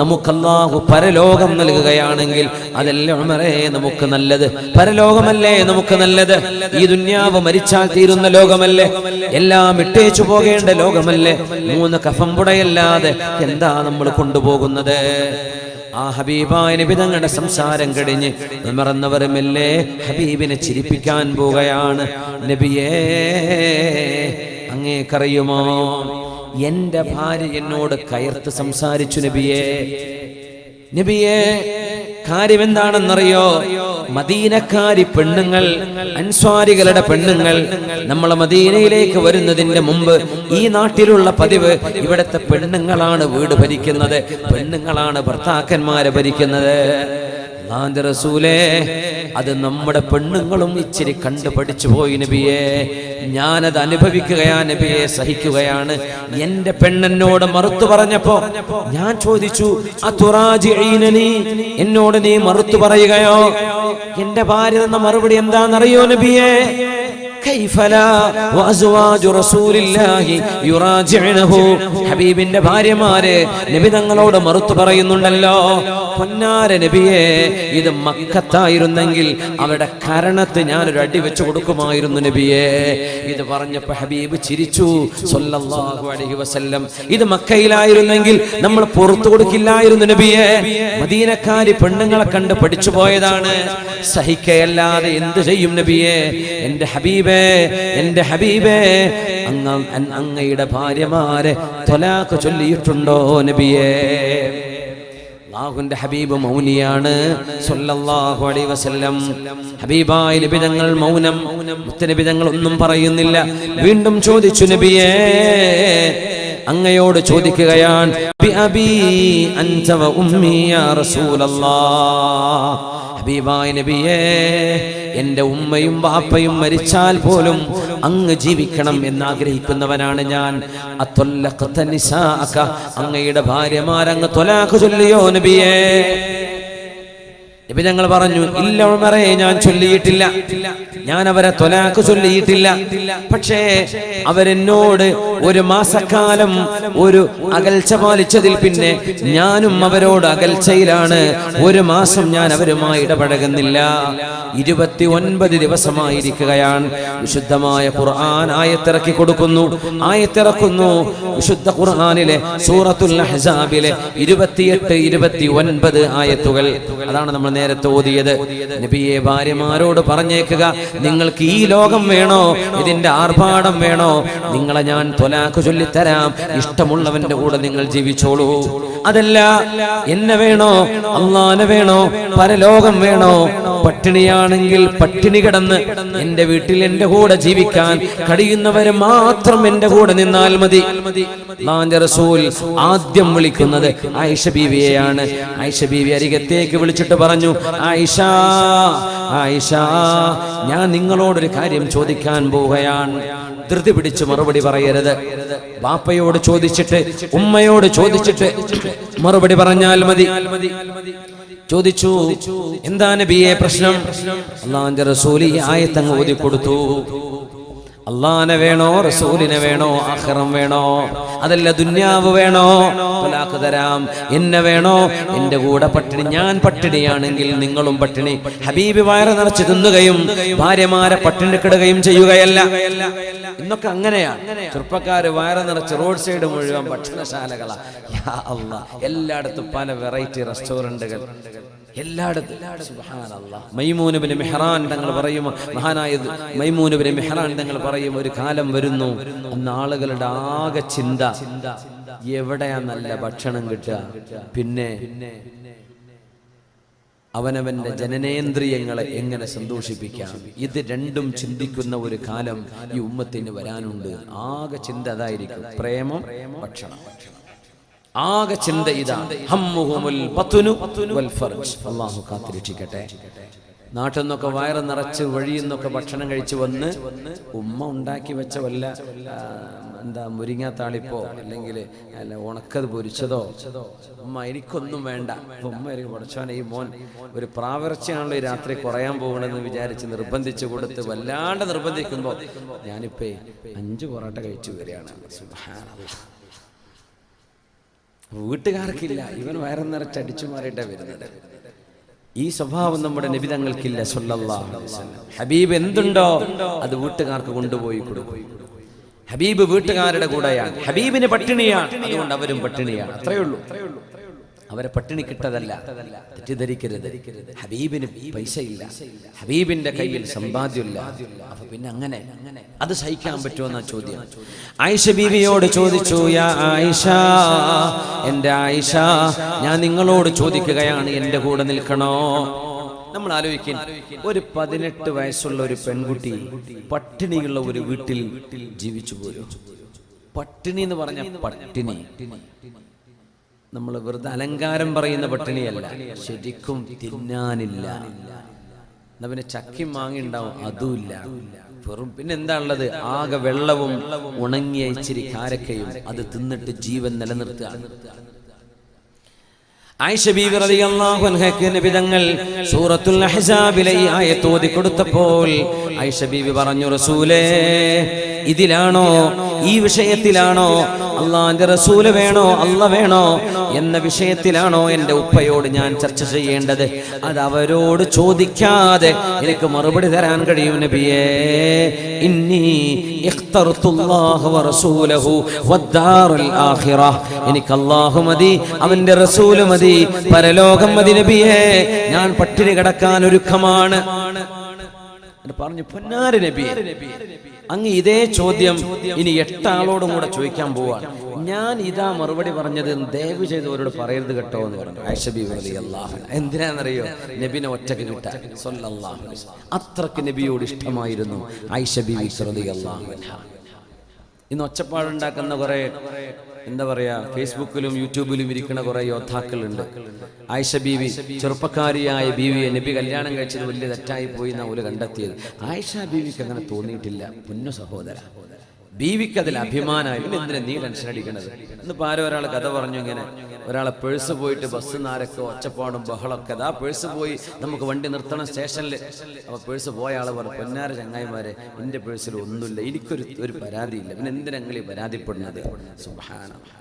നമുക്കല്ലാഹു പരലോകം നൽകുകയാണെങ്കിൽ അതല്ലേ ഉമറേ നമുക്ക് നല്ലത്? പരലോകമല്ലേ നമുക്ക് നല്ലത്? ഈ ദുന്യാവ് മരിച്ചാൽ തീരുന്ന ലോകമല്ലേ? എല്ലാം ഇട്ടേച്ചു പോകേണ്ട ലോകമല്ലേ? 3 കഫംപുടയല്ലാതെ എന്താ നമ്മൾ കൊണ്ടുപോകുന്നത്? ആ ഹബീബായ നബി തങ്ങളുടെ സംസാരം കഴിഞ്ഞ് ഉമറന്നവരുമല്ലേ ഹബീബിനെ ചിരിപ്പിക്കാൻ പോവുകയാണ്. നബിയേ, അങ്ങേക്കറിയുമോ, എന്റെ ഭാര്യ എന്നോട് കയർത്ത് സംസാരിച്ചു. നബിയേ, കാര്യം എന്താണെന്നറിയോ? മദീനക്കാരി പെണ്ണുങ്ങൾ, അൻസ്വാരികളുടെ പെണ്ണുങ്ങൾ നമ്മളെ മദീനയിലേക്ക് വരുന്നതിന്റെ മുമ്പ് ഈ നാട്ടിലുള്ള പതിവ്, ഇവിടുത്തെ പെണ്ണുങ്ങളാണ് വീട് ഭരിക്കുന്നത്, പെണ്ണുങ്ങളാണ് ഭർത്താക്കന്മാരെ ഭരിക്കുന്നത്. അല്ലാഹുവിന്റെ റസൂലേ, അത് നമ്മുടെ പെണ്ണുങ്ങളും ഇച്ചിരി കണ്ടു പഠിച്ചു പോയി നബിയേ. ഞാനത് അനുഭവിക്കുകയാണ് നബിയെ, സഹിക്കുകയാണ്. എന്റെ പെണ്ണെന്നോട് മറുത്തു പറഞ്ഞപ്പോ ഞാൻ ചോദിച്ചു, അതുറാജിഈനനി, എന്നോട് നീ മറുത്തു പറയുകയോ? എന്റെ ഭാര്യ തന്ന മറുപടി എന്താണെന്നറിയോ നബിയേ? ഹബീബിന്റെ ഭാര്യമാര് നബി തങ്ങളോട് മറുത്തു പറയുന്നുണ്ടല്ലോ. പൊന്നാര നബിയെ, ഇത് മക്കത്തായിരുന്നെങ്കിൽ അവിടെ കരണത്ത് ഞാനൊരു അടി വെച്ച് കൊടുക്കുമായിരുന്നു നബിയെ. ഇത് പറഞ്ഞപ്പോ ഹബീബ് ചിരിച്ചു സ്വല്ലല്ലാഹു അലൈഹി വസല്ലം. ഇത് മക്കയിലായിരുന്നെങ്കിൽ നമ്മൾ പുറത്തു കൊടുക്കില്ലായിരുന്നു നബിയെ. മദീനക്കാരി പെണ്ണുങ്ങളെ കണ്ട് പഠിച്ചു പോയതാണ്. സഹിക്കയല്ലാതെ എന്ത് ചെയ്യും നബിയെ? എന്റെ ഹബീബേ, അങ്ങയുടെ ഭാര്യമാരെ ത്വലാഖ് ചൊല്ലിയിട്ടുണ്ടോ നബിയേ? അല്ലാഹുവിന്റെ ഹബീബ് മൗനിയാണ് സ്വല്ലല്ലാഹു അലൈഹി വസല്ലം. ഹബീബായ നബി തങ്ങൾ മൗനം, മുത്തനബി തങ്ങൾ ഒന്നും പറയുന്നില്ല. വീണ്ടും ചോദിച്ചു, നബിയേ, അങ്ങയോട് ചോദിക്കുകയാണ്, ബിഅബീ അൻത വ ഉമ്മീ യാ റസൂലല്ലാഹ്. ഹബീബായ നബിയേ, എന്റെ ഉമ്മയും ബാപ്പയും മരിച്ചാൽ പോലും അങ്ങ് ജീവിക്കണം എന്നാഗ്രഹിക്കുന്നവനാണ് ഞാൻ. അങ്ങയുടെ ഭാര്യമാരങ്ങ് ത്വലാഖ് ചൊല്ലിയോ നബിയേ? നബി ഞങ്ങൾ പറഞ്ഞു, ഇല്ല ഉമറേ, ഞാൻ ചൊല്ലിയിട്ടില്ല, ഞാൻ അവരെ ത്വലാഖ് ചൊല്ലിയിട്ടില്ല. പക്ഷേ അവരെന്നോട് ഒരു മാസക്കാലം ഒരു അകൽച്ച പാലിച്ചതിൽ പിന്നെ ഞാനും അവരോട് അകൽച്ചയിലാണ്. 1 മാസം ഞാൻ അവരുമായി ഇടപഴകുന്നില്ല. 29 ദിവസമായിരിക്കുകയാണ്. വിശുദ്ധമായ ഖുർആൻ ആയത്തിറക്കി കൊടുക്കുന്നു. ആയത്തിറക്കുന്നു വിശുദ്ധ ഖുർആനിലെ സൂറത്തുൽ അഹ്സാബിലെ 28, 29 ആയത്തുകൾ. അതാണ് നമ്മൾ നേരത്തെ ഓതിയത്. നബിയെ, ഭാര്യമാരോട് പറഞ്ഞേക്കുക, നിങ്ങൾക്ക് ഈ ലോകം വേണോ, ഇതിന്റെ ആർഭാടം വേണോ, നിങ്ങളെ ഞാൻ ത്വലാഖ് ചൊല്ലിത്തരാം. ഇഷ്ടമുള്ളവന്റെ കൂടെ നിങ്ങൾ ജീവിച്ചോളൂ. അതല്ല, എന്നെ വേണോ, അല്ലാഹനെ വേണോ, പരലോകം വേണോ? പട്ടിണിയാണെങ്കിൽ പട്ടിണി കിടന്ന് എന്റെ വീട്ടിൽ എന്റെ കൂടെ ജീവിക്കാൻ കഴിയുന്നവരെ മാത്രം എന്റെ കൂടെ നിന്നാൽ മതി. അല്ലാഹുവിന്റെ റസൂൽ ആദ്യം വിളിക്കുന്നത് ആയിഷ ബീവിയെയാണ്. ആയിഷ ബീവി അരികത്തേക്ക് വിളിച്ചിട്ട് പറഞ്ഞു, ആയിഷ, ആയിഷ, ഞാൻ നിങ്ങളോടൊരു കാര്യം ചോദിക്കാൻ പോവുകയാണ്. ധൃതി പിടിച്ച് മറുപടി പറയരുത്. ബാപ്പയോട് ചോദിച്ചിട്ട്, ഉമ്മയോട് ചോദിച്ചിട്ട് മറുപടി പറഞ്ഞാൽ മതി. ചോദിച്ചു, എന്താ നബിയെ പ്രശ്നം? അല്ലാഹുവിന്റെ റസൂൽ ഈ ആയത്ത് അങ്ങ് ഓതി കൊടുത്തു. അല്ലാഹനെ വേണോ, റസൂലിനെ വേണോ, ആഖിറം വേണോ, അതല്ല ദുന്യാവ് വേണോ? ത്വലാഖ് തരാം. എന്നെ വേണോ, എന്റെ കൂടെ പട്ടിണി, ഞാൻ പട്ടിണിയാണെങ്കിൽ നിങ്ങളും പട്ടിണി. ഹബീബ് വയറ് നിറച്ച് തിന്നുകയും ഭാര്യമാരെ പട്ടിണി കിടുകയും ചെയ്യുകയല്ല. ഇന്നൊക്കെ അങ്ങനെയാണ്. ചെറുപ്പക്കാര് വയറ് നിറച്ച് റോഡ് സൈഡ് മുഴുവൻ ഭക്ഷണശാലകളാ. യാ അല്ലാഹ്, എല്ലായിടത്തും പല വെറൈറ്റി റെസ്റ്റോറന്റുകൾ, എല്ലായിടത്തും. സുബ്ഹാനല്ലാഹ്. മൈമൂൻ ഇബ്നു മിഹ്റാൻ തങ്ങൾ പറയും, മഹാനായ മൈമൂൻ ഇബ്നു മിഹ്റാൻ തങ്ങൾ പറയും, ഒരു കാലം വരുന്നു, അന്ന് ആളുകളുടെ ആകെ ചിന്ത എവിടെയാ നല്ല ഭക്ഷണം കിട്ടുക, പിന്നെ അവനവന്റെ ജനനേന്ദ്രിയങ്ങളെ എങ്ങനെ സന്തോഷിപ്പിക്കാം. ഇത് രണ്ടും ചിന്തിക്കുന്ന ഒരു കാലം ഈ ഉമ്മത്തിന് വരാനുണ്ട്. ആകെ ചിന്ത അതായിരിക്കും, പ്രേമം, ഭക്ഷണം. ആകെ ചിന്ത ഇതാണ്. ഹമ്മുഹുമുൽ ബത്നു വൽ ഫർജ്. അല്ലാഹു കാത്തിരക്ഷിക്കട്ടെ. നാട്ടിൽ നിന്നൊക്കെ വയറ് നിറച്ച് വഴിയിൽ നിന്നൊക്കെ ഭക്ഷണം കഴിച്ച് വന്ന് ഉമ്മ ഉണ്ടാക്കി വെച്ച വല്ല എന്താ മുരിങ്ങാത്താളിപ്പോ അല്ലെങ്കിൽ അല്ല ഉണക്കത് പൊരിച്ചതോ ഉമ്മ എനിക്കൊന്നും വേണ്ട. ഉമ്മ എനിക്ക് പഠിച്ചോനെ ഈ മോൻ ഒരു പ്രാവർച്ചയാണല്ലോ ഈ രാത്രി കുറയാൻ പോകണമെന്ന് വിചാരിച്ച് നിർബന്ധിച്ച് കൊടുത്ത് വല്ലാണ്ട് നിർബന്ധിക്കുമ്പോൾ ഞാനിപ്പോ 5 പൊറോട്ട കഴിച്ചു വരികയാണ്. സുബ്ഹാനല്ലാഹ്. വീട്ടുകാർക്കില്ല, ഇവൻ വയറ് നിറച്ചടിച്ചു മാറിയിട്ടാണ് വരുന്നത്. ഈ സ്വഭാവം നമ്മുടെ നബി തങ്ങൾക്കില്ല സല്ലല്ലാഹു അലൈഹി വസല്ലം. ഹബീബ് എന്തുണ്ടോ അത് വീട്ടുകാർക്ക് കൊണ്ടുപോയി കൊടുക്കും. ഹബീബ് വീട്ടുകാരുടെ കൂടെയാണ്. ഹബീബിന് പട്ടിണിയാണ്, അതുകൊണ്ട് അവരും പട്ടിണിയാണ്. അത്രയേ ഉള്ളൂ. അവരെ പട്ടിണി കിട്ടതല്ല, തെറ്റിദ്ധരിക്കരുത്. ഹബീബിന് പൈസയില്ല, ഹബീബിന്റെ കയ്യിൽ സമ്പാദ്യമില്ല. അപ്പൊ പിന്നെ അങ്ങനെ അത് സഹിക്കാൻ പറ്റുമെന്ന ചോദ്യം ആയിഷ ബീവിയോട് ചോദിച്ചു. യാ ആയിഷ, എന്റെ ആയിഷ, ഞാൻ നിങ്ങളോട് ചോദിക്കുകയാണ്, എന്റെ കൂടെ നിൽക്കണോ? നമ്മൾ ആലോചിക്കും, ഒരു 18 വയസ്സുള്ള ഒരു പെൺകുട്ടി പട്ടിണിയുള്ള ഒരു വീട്ടിൽ ജീവിച്ചു പോരും. പട്ടിണി എന്ന് പറഞ്ഞ പട്ടിണി നമ്മൾ വെറുതെ അലങ്കാരം പറയുന്ന പട്ടിണിയല്ല, ശരിക്കും തിന്നാനില്ല. എന്നാ പിന്നെ ചക്കി മാങ്ങി ഉണ്ടാവും, അതുമില്ല. വെറും പിന്നെ എന്താ ഉള്ളത്? ആകെ വെള്ളവും ഉണങ്ങിയ ഇച്ചിരി കാരക്കയും, അത് തിന്നിട്ട് ജീവൻ നിലനിർത്തുക. ആയിഷ ബീവി റളിയല്ലാഹു അൻഹയ്ക്ക് നബി തങ്ങൾ സൂറത്തുൽ അഹ്സാബിലെ ഈ ആയത്ത് ഓതി കൊടുത്തപ്പോൾ ആയിഷ ബീവി പറഞ്ഞു, റസൂലേ, ഇതിലാണോ, ഈ വിഷയത്തിലാണോ അള്ളാന്റെ റസൂല് വേണോ അല്ല വേണോ എന്ന വിഷയത്തിലാണോ എൻ്റെ ഉപ്പയോട് ഞാൻ ചർച്ച ചെയ്യേണ്ടത്? അത് അവരോട് ചോദിക്കാതെ എനിക്ക് മറുപടി തരാൻ കഴിയും നബിയേ. ഇന്നി ഇഖ്തർതുല്ലാഹ വറസൂലഹു വദ്ദാറുൽ ആഖിറ. എനിക്ക് അല്ലാഹു മതി, അവന്റെ റസൂല് മതി, പരലോകം മതി നബിയേ. ഞാൻ പട്ടിണി കിടക്കാൻ ഒരുക്കമാണ് പറഞ്ഞു. പൊന്നാര നബിയേ, അങ്ങ് ഇതേ ചോദ്യം ഇനി 8 ആളോടും കൂടെ ചോദിക്കാൻ പോവാണ്. ഞാൻ ഇതാ മറുപടി പറഞ്ഞത്, ദയവ് ചെയ്ത് അവരോട് പറയരുത് കേട്ടോ എന്ന് പറഞ്ഞു ആയിഷ ബീവി റളിയല്ലാഹു അൻഹ. എന്തിനാണെന്നറിയോ? നബിനെ ഒറ്റക്ക് കിട്ടാൻ സ്വല്ലല്ലാഹു അലൈഹി വസല്ലം. അത്രക്ക് നബിയോട് ഇഷ്ടമായിരുന്നു ആയിഷ ബീവി റളിയല്ലാഹു അൻഹ. ഇന്ന് ഒച്ചപ്പാടുണ്ടാക്കുന്ന കുറെ എന്താ പറയാ, ഫേസ്ബുക്കിലും യൂട്യൂബിലും ഇരിക്കുന്ന കുറെ യോദ്ധാക്കളുണ്ട്. ആയിഷ ബീവി, ചെറുപ്പക്കാരിയായ ബീവിയെ നബി കല്യാണം കഴിച്ചത് വലിയ തെറ്റായി പോയി എന്നാ ഒരു കണ്ടെത്തിയത്. ആയിഷ ബീവിക്ക് അങ്ങനെ തോന്നിയിട്ടില്ല. പൊന്നു സഹോദര, ബീവിക്ക് അതിൽ അഭിമാനമായി. എന്തിനാ നീ ടെൻഷൻ അടിക്കണത്? ഇന്നിപ്പോൾ ആരോ ഒരാൾ കഥ പറഞ്ഞു, ഇങ്ങനെ ഒരാളെ പേഴ്സ് പോയിട്ട് ബസ് നാരക്കോ ഒച്ചപ്പാടും ബഹളമൊക്കെ. ആ പേഴ്സ് പോയി, നമുക്ക് വണ്ടി നിർത്തണം സ്റ്റേഷനിൽ. അപ്പോൾ പേഴ്സ് പോയ ആളെ പറഞ്ഞു, പൊന്നാര ചങ്ങായിമാരെ, എൻ്റെ പേഴ്സിൽ ഒന്നുമില്ല, എനിക്കൊരു പരാതിയില്ല, പിന്നെ എന്തിനാ നിങ്ങൾ ഈ പരാതിപ്പെടുന്നത്? സുബ്ഹാനല്ലാഹ്.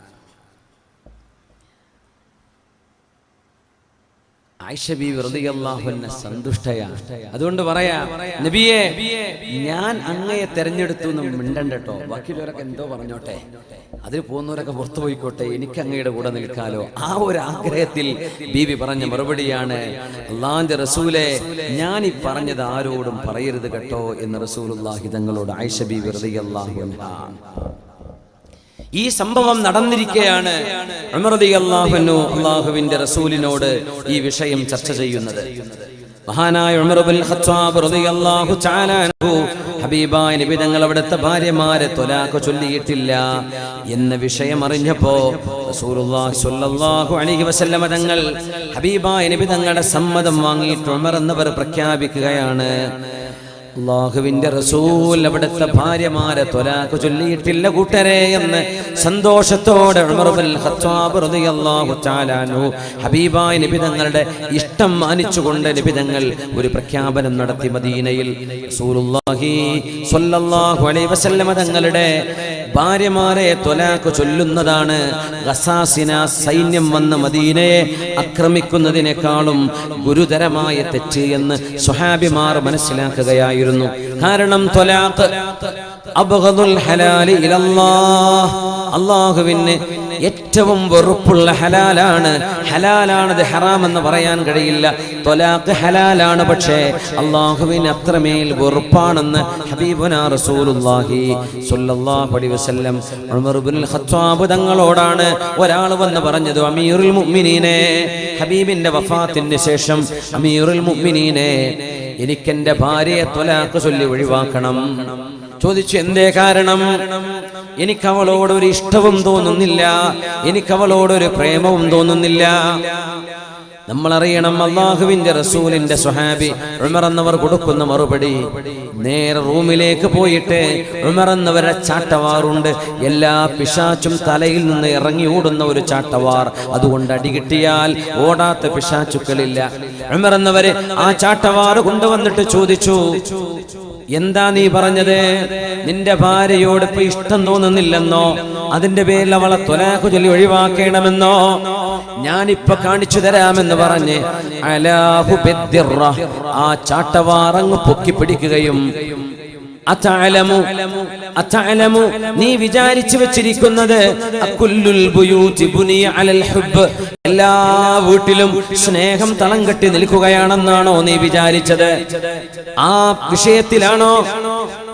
ആയിഷ ബീവി റളിയല്ലാഹു അൻഹ സന്തുഷ്ടയാണ്. അതുകൊണ്ട് പറയാ, നബിയേ, ഞാൻ അങ്ങയെ തെരഞ്ഞെടുത്തു എന്ന് മിണ്ടണ്ട കേട്ടോ. ബാക്കിയുള്ളവരൊക്കെ എന്തോ പറഞ്ഞോട്ടെ, അതിൽ പോകുന്നവരൊക്കെ പുറത്തു പോയിക്കോട്ടെ, എനിക്ക് അങ്ങയുടെ കൂടെ നിൽക്കാലോ. ആ ഒരു ആഗ്രഹത്തിൽ ബീവി പറഞ്ഞ മറുപടിയാണ്, അല്ലാഹുവിന്റെ റസൂലേ, ഞാൻ ഈ പറഞ്ഞത് ആരോടും പറയരുത് കേട്ടോ എന്ന് റസൂലുള്ളാഹി തങ്ങളോട് ആയിഷ ബീവി റളിയല്ലാഹു അൻഹ. ഈ സംഭവം നടന്നിരിക്കെയാണ് ഉമർ റളിയല്ലാഹു അൻഹു അല്ലാഹുവിന്റെ റസൂലിനോട് ഈ വിഷയം ചർച്ച ചെയ്യുന്നത്. മഹാനായ ഉമർ ഇബ്നുൽ ഖത്താബ് റളിയല്ലാഹു തആല അൻഹു, ഹബീബായ നബി തങ്ങൾ അവിടുത്തെ ഭാര്യമാരെ ത്വലാഖ് ചൊല്ലിയിട്ടില്ല എന്ന വിഷയം അറിഞ്ഞപ്പോ റസൂലുള്ളാഹി സ്വല്ലല്ലാഹു അലൈഹി വസല്ലം തങ്ങൾ ഹബീബായ നബി തങ്ങളുടെ സമ്മതം വാങ്ങിയിട്ട് ഉമർ എന്നവർ പ്രഖ്യാപിക്കുകയാണ്, അല്ലാഹുവിന്റെ റസൂൽ അവിടുത്തെ ഭാര്യമാരെ ത്വലാഖ് ചൊല്ലിയിട്ടില്ല കൂട്ടരെ എന്ന് സന്തോഷത്തോടെ ഉമർ ഇബ്നുൽ ഖത്താബ് റളിയല്ലാഹു തആല അൻഹു ഹബീബായ നബി തങ്ങളുടെ ഇഷ്ടം മാനിച്ചുകൊണ്ട് നബി തങ്ങൾ ഒരു പ്രഖ്യാപനം നടത്തി. മദീനയിൽ റസൂലുള്ളാഹി സ്വല്ലല്ലാഹു അലൈഹി വസല്ലം തങ്ങളുടെ ഭാര്യമാരെ ത്വലാഖ് ചൊല്ലുന്നതാണ് ഗസാസിന സൈന്യം വന്ന മദീനയെ ആക്രമിക്കുന്നതിനേക്കാളും ഗുരുതരമായ തെറ്റ് എന്ന് സ്വഹാബിമാർ മനസ്സിലാക്കുകയായിരുന്നു. കാരണം ത്വലാഖ് അബ്ഗദുൽ ഹലാലി ഇലല്ലാഹ്, അല്ലാഹുവിന് ഏറ്റവും വെറുപ്പുള്ള ഹലാലാണ്. ഹലാലാണത്, ഹറാം എന്ന് പറയാൻ കഴിയില്ല. ത്വലാഖ് ഹലാലാണ്, പക്ഷേ അല്ലാഹുവിന് അത്രമേൽ വെറുപ്പാണെന്ന് ഹബീബുനാ റസൂലുള്ളാഹി സ്വല്ലല്ലാഹു അലൈഹി വസല്ലം ഉമർ ഇബ്നുൽ ഖത്താബ് തങ്ങളോടാണ് ഒരാൾ വന്ന് പറഞ്ഞത്, അമീറുൽ മുഅ്മിനീനെ, ഹബീബിന്റെ വഫാത്തിന് ശേഷം അമീറുൽ മുഅ്മിനീനെ, എനിക്കെന്റെ ഭാര്യയെ ത്വലാഖ് ചൊല്ലി ഒഴിവാക്കണം. ചോദിച്ചു, എന്തേ കാരണം? എനിക്കവളോടൊരു ഇഷ്ടവും തോന്നുന്നില്ല, എനിക്കവളോടൊരു പ്രേമവും തോന്നുന്നില്ല. നമ്മൾ അറിയണം, അല്ലാഹുവിന്റെ റസൂലിന്റെ സ്വഹാബി ഉമർ എന്നവർ കൊടുക്കുന്ന മറുപടി, നേരെ റൂമിലേക്ക് പോയിട്ട് ഉമർ എന്നവരെ ചാട്ടവാറുണ്ട്, എല്ലാ പിശാചും തലയിൽ നിന്ന് ഇറങ്ങി ഓടുന്ന ഒരു ചാട്ടവാർ, അതുകൊണ്ട് അടി കിട്ടിയാൽ ഓടാത്ത പിശാചുക്കളില്ല. ഉമർ എന്നവര് ആ ചാട്ടവാറ് കൊണ്ടുവന്നിട്ട് ചോദിച്ചു, എന്താ നീ പറഞ്ഞത്? നിന്റെ ഭാര്യയോട് ഇപ്പൊ ഇഷ്ടം തോന്നുന്നില്ലെന്നോ, അതിന്റെ പേരിൽ അവളെ ത്വലാഖ് ചൊല്ലി ഒഴിവാക്കണമെന്നോ? ഞാനിപ്പൊ കാണിച്ചു തരാമെന്ന് പറഞ്ഞ് അലാഹു ബിദ്ദിറ ആ ചാട്ടവാറങ്ങ് പൊക്കി പിടിക്കുകയും, അതഅലമു നീ വിചാരിച്ചു വെച്ചിരിക്കുന്നത് അകുല്ലുൽ ബുയൂതി ബുനിയ അലൽ ഹുബ്, എല്ലാ വീട്ടിലും സ്നേഹം തളം കെട്ടി നിൽക്കുകയാണെന്നാണോ നീ വിചാരിച്ചത്? ആ വിഷയത്തിലാണോ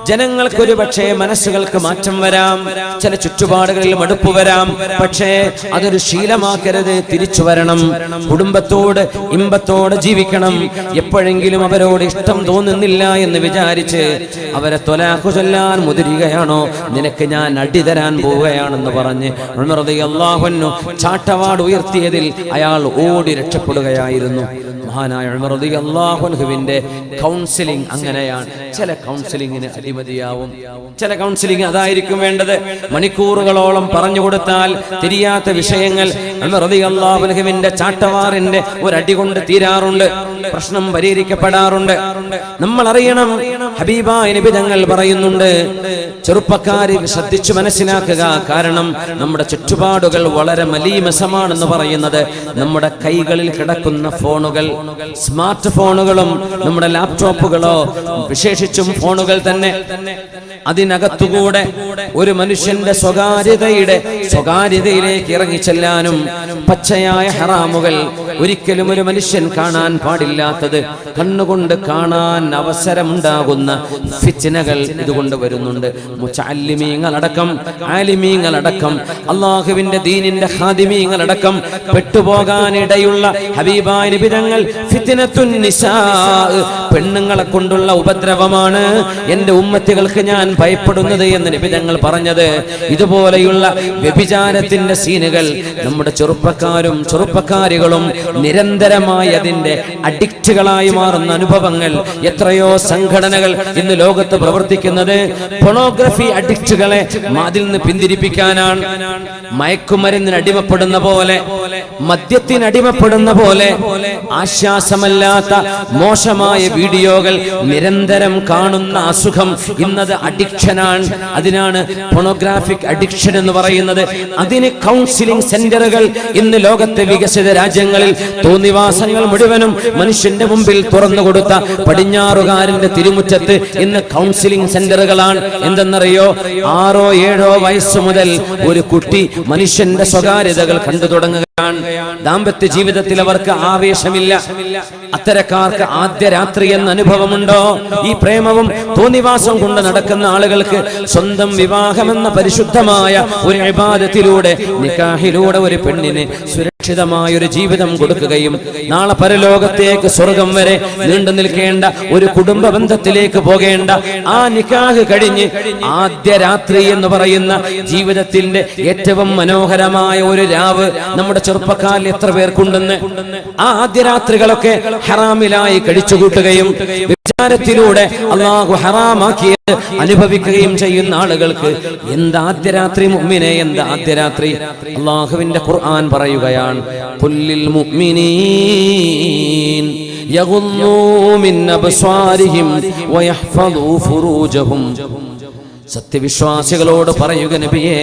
ജനങ്ങൾക്കൊരു പക്ഷേ മനസ്സുകൾക്ക് മാറ്റം വരാം, ചില ചുറ്റുപാടുകളിൽ മടുപ്പ് വരാം, പക്ഷേ അതൊരു ശീലമാക്കരുത്, തിരിച്ചു വരണം. കുടുംബത്തോട് ഇമ്പത്തോടെ ജീവിക്കണം. എപ്പോഴെങ്കിലും അവരോട് ഇഷ്ടം തോന്നുന്നില്ല എന്ന് വിചാരിച്ച് അവരെ ത്വലാഖ് ചൊല്ലാൻ മുതിരുകയാണോ? നിനക്ക് ഞാൻ അടി തരാൻ പോവുകയാണെന്ന് പറഞ്ഞ് ഉമർ റളിയല്ലാഹു അൻഹു ചാട്ടവാട് ഉയർത്തിയതിൽ അയാൾ ഓടി രക്ഷപ്പെടുകയായിരുന്നു. മഹാനായ ഉമർ റളിയല്ലാഹു അൻഹുവിന്റെ കൗൺസിലിംഗ് അങ്ങനെയാണ്. ചില കൗൺസിലിംഗിന് അടിമതിയാവും, ചില കൗൺസിലിംഗ് അതായിരിക്കും വേണ്ടത്. മണിക്കൂറുകളോളം പറഞ്ഞു കൊടുത്താൽ തിരിയാത്ത വിഷയങ്ങൾ ഉമർ റളിയല്ലാഹു അൻഹുവിന്റെ ചാട്ടവാറിന്റെ ഒരടി കൊണ്ട് തീരാറുണ്ട്, പ്രശ്നം പരിഹരിക്കപ്പെടാറുണ്ട്. നമ്മൾ അറിയണം, ഹബീബായ നബി തങ്ങൾ പറയുന്നുണ്ട്, ചെറുപ്പക്കാരെ ശ്രദ്ധിച്ചു മനസ്സിലാക്കുക. കാരണം നമ്മുടെ ചുറ്റുപാടുകൾ വളരെ മലീമസമാണെന്ന് പറയുന്നത് നമ്മുടെ കൈകളിൽ കിടക്കുന്ന ഫോണുകൾ, സ്മാർട്ട് ഫോണുകളും നമ്മുടെ ലാപ്ടോപ്പുകളോ വിശേഷിച്ചും ഫോണുകൾ തന്നെ, അതിനകത്തുകൂടെ ഒരു മനുഷ്യന്റെ സ്വകാര്യതയിലേക്ക് ഇറങ്ങിച്ചെല്ലാനും പച്ചയായ ഹറാമുകൾ, ഒരിക്കലും ഒരു മനുഷ്യൻ കാണാൻ പാടില്ലാത്തത് കണ്ണുകൊണ്ട് കാണാൻ അവസരമുണ്ടാകുന്ന ഫിത്നകൾ ഇതുകൊണ്ട് വരുന്നുണ്ട്. മുതഅല്ലിമീങ്ങളടക്കം, ആലിമീങ്ങളടക്കം, അല്ലാഹുവിന്റെ ദീനിന്റെ ഖാദിമീങ്ങളടക്കം പെട്ടുപോകാനിടയുള്ള ഹബീബായ നബി തങ്ങൾ ഫിത്നത്തുൻ നിസാ, പെണ്ണുങ്ങളെ കൊണ്ടുള്ള ഉപദ്രവമാണ് എന്റെ ഉമ്മത്തികൾക്ക് ഞാൻ ഭയപ്പെടുന്നത് എന്ന് നബി തങ്ങൾ പറഞ്ഞത്. ഇതുപോലെയുള്ള വ്യഭിചാരത്തിന്റെ സീനുകൾ നമ്മുടെ ചെറുപ്പക്കാരും ചെറുപ്പക്കാരികളും നിരന്തരമായി അതിന്റെ അഡിക്റ്റുകളായി മാറുന്ന അനുഭവങ്ങൾ, എത്രയോ സംഘടനകൾ ഇന്ന് ലോകത്ത് പ്രവർത്തിക്കുന്നത് പോണോഗ്രഫി അഡിക്റ്റുകളെ അതിൽ നിന്ന് പിന്തിരിപ്പിക്കാനാണ്. മയക്കുമരുന്നിന് അടിമപ്പെടുന്ന പോലെ, മദ്യത്തിന് അടിമപ്പെടുന്ന പോലെ ആശ്വാസമല്ലാത്ത മോശമായ വീഡിയോകൾ നിരന്തരം കാണുന്ന അസുഖം ഇന്നത് അഡിക്ഷനാണ്. അതിനാണ് പോണോഗ്രാഫിക് അഡിക്ഷൻ എന്ന് പറയുന്നത്. അതിന് കൗൺസിലിംഗ് സെന്ററുകൾ ഇന്ന് ലോകത്തെ വികസിത രാജ്യങ്ങളിൽ തോന്നിവാസങ്ങൾ മുഴുവനും മനുഷ്യന്റെ മുമ്പിൽ തുറന്നു കൊടുത്ത പടിഞ്ഞാറുകാരന്റെ തിരുമുറ്റത്ത് ഇന്ന് കൗൺസിലിംഗ് സെന്ററുകളാണ്. എന്തെന്നറിയോ? 6-7 വയസ്സ് മുതൽ ഒരു കുട്ടി മനുഷ്യന്റെ സ്വകാര്യതകൾ കണ്ടു തുടങ്ങുകയാണ്. ദാമ്പത്യ ജീവിതത്തിൽ അവർക്ക് ആവേശമില്ല. അത്തരക്കാർക്ക് ആദ്യ രാത്രി എന്ന അനുഭവമുണ്ടോ? ഈ പ്രേമവും തോന്നിവാസം കൊണ്ട് നടക്കുന്ന ആളുകൾക്ക് സ്വന്തം വിവാഹമെന്ന പരിശുദ്ധമായ ഒരു ഇബാദത്തിലൂടെ, നിക്കാഹിലൂടെ ഒരു പെണ്ണിന് സുരക്ഷിതമായ ഒരു ജീവിതം കൊടുക്കുകയും നാളെ പരലോകത്തേക്ക് സ്വർഗം വരെ നീണ്ടു നിൽക്കേണ്ട ഒരു കുടുംബ ബന്ധത്തിലേക്ക് പോകേണ്ട ആ നിക്കാഹ് കഴിഞ്ഞ് ആദ്യ രാത്രി എന്ന് പറയുന്ന ജീവിതത്തിന്റെ ഏറ്റവും മനോഹരമായ ഒരു രാവ് നമ്മുടെ ചെറുപ്പക്കാരിൽ എത്ര പേർക്കുണ്ടെന്ന്. ആ ആദ്യ രാത്രികളൊക്കെ ഹറാമിലായി കഴിച്ചുകൂട്ടുകയും വിചാരത്തിലൂടെ അല്ലാഹു ഹറാമാക്കിയത് അനുഭവിക്കുകയും ചെയ്യുന്ന ആളുകൾക്ക് എന്താ ആദ്യ രാത്രി മുഅ്മിനെ, എന്താ ആദ്യ രാത്രി? അല്ലാഹുവിന്റെ ഖുർആൻ പറയുകയാണ്, ഖുല്ലിൽ മുഅ്മിനീൻ യഗുദ്ദൂ മിൻ അബ്സാരിഹിം വയഹ്ഫദൂ ഫുറൂജഹും. സത്യവിശ്വാസികളോട് പറയുക നബിയേ,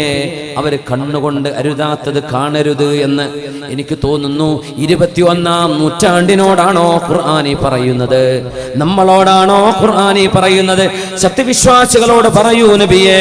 അവർ കണ്ണുകൊണ്ട് അരുതാത്തത് കാണരുത് എന്ന്. എനിക്ക് തോന്നുന്നു 21-ാം നൂറ്റാണ്ടിനോടാണോ ഖുർആനി പറയുന്നത്? നമ്മളോടാണോ ഖുർആനി പറയുന്നത്? സത്യവിശ്വാസികളോട് പറയൂ നബിയേ,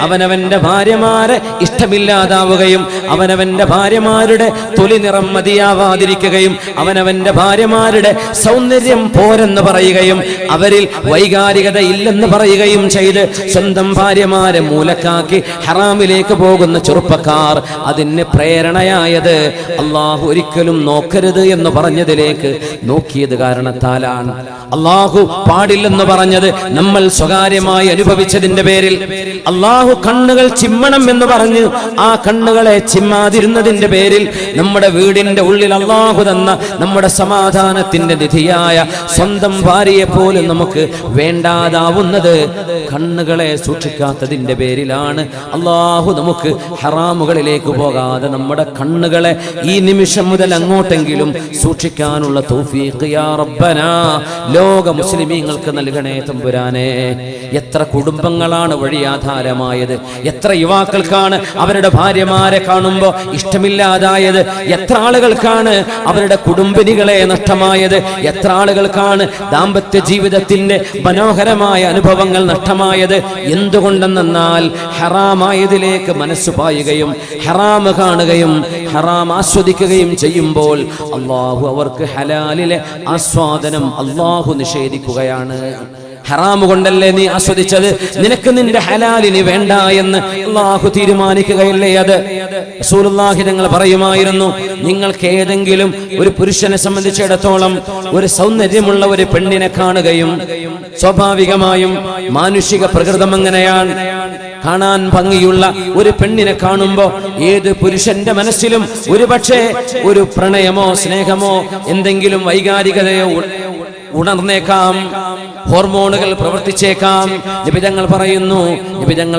അവനവന്റെ ഭാര്യമാരെ ഇഷ്ടമില്ലാതാവുകയും അവനവന്റെ ഭാര്യമാരുടെ തൊലി നിറം മതിയാവാതിരിക്കുകയും അവനവന്റെ ഭാര്യമാരുടെ സൗന്ദര്യം പോരെന്ന് പറയുകയും അവരിൽ വൈകാരികത ഇല്ലെന്ന് പറയുകയും ചെയ്ത് സ്വന്തം ഭാര്യമാരെ മൂലക്കാക്കി ഹറാമിലേക്ക് പോകുന്ന പോകുന്ന ചെറുപ്പക്കാർ അതിന് പ്രേരണയായത് അള്ളാഹു ഒരിക്കലും നോക്കരുത് എന്ന് പറഞ്ഞതിലേക്ക് നോക്കിയത് കാരണത്താലാണ്. അള്ളാഹു പാടില്ലെന്ന് പറഞ്ഞത് നമ്മൾ സ്വകാര്യമായി അനുഭവിച്ചതിന്റെ പേരിൽ, അള്ളാഹു കണ്ണുകൾ ചിമ്മണം എന്ന് പറഞ്ഞു ആ കണ്ണുകളെ ചിമ്മാതിരുന്നതിന്റെ പേരിൽ നമ്മുടെ വീടിന്റെ ഉള്ളിൽ അള്ളാഹു തന്ന നമ്മുടെ സമാധാനത്തിന്റെ നിധിയായ സ്വന്തം ഭാര്യയെ പോലും നമുക്ക് വേണ്ടാതാവുന്നത് കണ്ണുകളെ സൂക്ഷിക്കാത്തതിന്റെ പേരിലാണ്. അള്ളാഹു നമുക്ക് ഹറാമുകളിലേക്ക് പോകാതെ നമ്മുടെ കണ്ണുകളെ ഈ നിമിഷം മുതൽ അങ്ങോട്ടെങ്കിലും സൂക്ഷിക്കാനുള്ള തൗഫീഖ് യാ റബ്ബനാ ലോക മുസ്ലിമീങ്ങൾക്ക് നൽകണേ തമ്പുരാനെ. എത്ര കുടുംബങ്ങളാണ് വഴിയാധാരമായത്, എത്ര യുവാക്കൾക്കാണ് അവരുടെ ഭാര്യമാരെ കാണുമ്പോൾ ഇഷ്ടമില്ലാതായത്, എത്ര ആളുകൾക്കാണ് അവരുടെ കുടുംബിനികളെ നഷ്ടമായത്, എത്ര ആളുകൾക്കാണ് ദാമ്പത്യ ജീവിതത്തിന്റെ മനോഹരമായ അനുഭവങ്ങൾ നഷ്ടമായത്. എന്തുകൊണ്ടെന്നാൽ ഹറാമായതിലേക്ക് മനസ്സ് പായുകയും ഹറാമ് കാണുകയും ഹറാം ആസ്വദിക്കുകയും ചെയ്യുമ്പോൾ അള്ളാഹു അവർക്ക് ഹലാലിലെ ആസ്വാദനം അള്ളാഹു നിഷേധിക്കുകയാണ്. ഹറാമ് കൊണ്ടല്ലേ നീ ആസ്വദിച്ചത്, നിനക്ക് നിന്റെ ഹലാലിന് വേണ്ട എന്ന് അള്ളാഹു തീരുമാനിക്കുകയല്ലേ അത്. റസൂലുള്ളാഹി തങ്ങൾ പറയുമായിരുന്നു, നിങ്ങൾക്ക് ഏതെങ്കിലും ഒരു പുരുഷനെ സംബന്ധിച്ചിടത്തോളം ഒരു സൗന്ദര്യമുള്ള ഒരു പെണ്ണിനെ കാണുകയും, സ്വാഭാവികമായും മാനുഷിക പ്രകൃതം എങ്ങനെയാണ്, കാണാൻ ഭംഗിയുള്ള ഒരു പെണ്ണിനെ കാണുമ്പോ ഏത് പുരുഷന്റെ മനസ്സിലും ഒരുപക്ഷെ ഒരു പ്രണയമോ സ്നേഹമോ എന്തെങ്കിലും വൈകാരികതയോ ഉണർന്നേക്കാം, ഹോർമോണുകൾ പ്രവർത്തിച്ചേക്കാം. നിബിതങ്ങൾ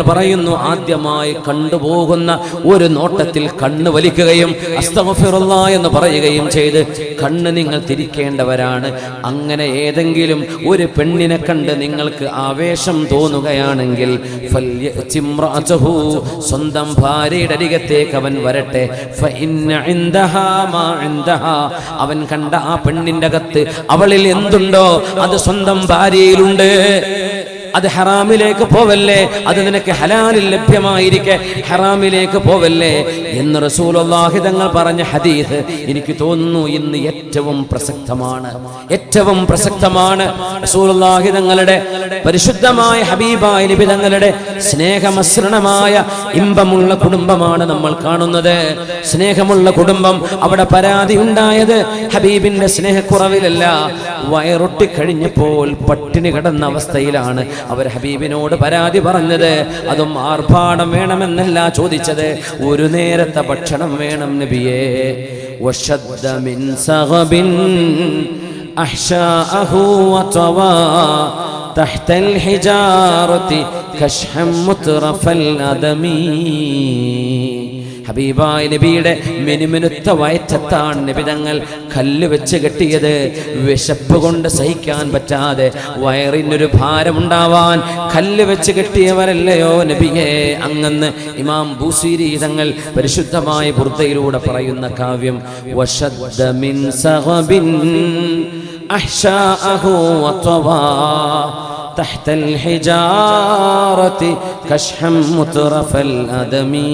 പറയുന്നു ആദ്യമായി കണ്ടുപോകുന്ന ഒരു നോട്ടത്തിൽ കണ്ണ് വലിക്കുകയും അസ്തഗ്ഫിറുല്ലാഹ് എന്ന് പറയുകയും ചെയ്ത് കണ്ണ് നിങ്ങൾ തിരിക്കേണ്ടവരാണ്. അങ്ങനെ ഏതെങ്കിലും ഒരു പെണ്ണിനെ കണ്ട് നിങ്ങൾക്ക് ആവേശം തോന്നുകയാണെങ്കിൽ ഫൽയതിമ്റഅതുഹു, സ്വന്തം ഭാര്യയുടെ അരികത്തേക്ക് അവൻ വരട്ടെ. ഫഇന്ന ഇൻദഹാ മാ ഇൻദഹാ, അവൻ കണ്ട ആ പെണ്ണിന്റെ അകത്ത് അവളിൽ എന്തുണ്ടോ അത് സ്വന്തം ഭാര്യയിലുണ്ട്. അത് ഹറാമിലേക്ക് പോവല്ലേ, അത് നിനക്ക് ഹലാലിൽ ലഭ്യമായിരിക്കെ ഹറാമിലേക്ക് പോവല്ലേ എന്ന് റസൂലുള്ളാഹി തങ്ങൾ പറഞ്ഞ ഹദീസ് എനിക്ക് തോന്നുന്നു ഇന്ന് ഏറ്റവും പ്രസക്തമാണ്. റസൂലുള്ളാഹി തങ്ങളുടെ പരിശുദ്ധമായ ഹബീബായ നബി തങ്ങളുടെ സ്നേഹമസൃണമായ ഇമ്പമുള്ള കുടുംബമാണ് നമ്മൾ കാണുന്നത്. സ്നേഹമുള്ള കുടുംബം, അവിടെ പരാതി ഉണ്ടായത് ഹബീബിന്റെ സ്നേഹക്കുറവിലല്ല, വയറൊട്ടി കഴിഞ്ഞപ്പോൾ പട്ടിണി കിടന്ന അവസ്ഥയിലാണ് അവർ ഹബീബിനോട് പരാതി പറഞ്ഞത്. അതും ആർഭാടം വേണമെന്നല്ല ചോദിച്ചത്, ഒരു നേരത്തെ ഭക്ഷണം വേണം നബിയേ. വശദ്ദ മിൻ സഗബിൻ അഹ്ശാഅഹു വതവാ തഹ്തൽ ഹിജാറതി കശ്ഹം മുത്രഫൽ അദമി. ഹബീബായ നബിയുടെ മിനുമിനുത്ത വയറ്റത്താണ് നബിതങ്ങൾ കല്ല് വെച്ച് കെട്ടിയത്. വിശപ്പ് കൊണ്ട് സഹിക്കാൻ പറ്റാതെ വയറിനൊരു ഭാരമുണ്ടാവാൻ കല്ല് വെച്ച് കെട്ടിയവരല്ലയോ നബിയെ അങ്ങന്ന്. ഇമാം ബൂസീരി തങ്ങൾ പരിശുദ്ധമായ ബുർദയിലൂടെ പറയുന്ന കാവ്യം വശദ്ദ മിൻ സഗബിൻ അഹ്ശാഅഹു വതവാ تحت الحجارة كشحا مترف الأدمي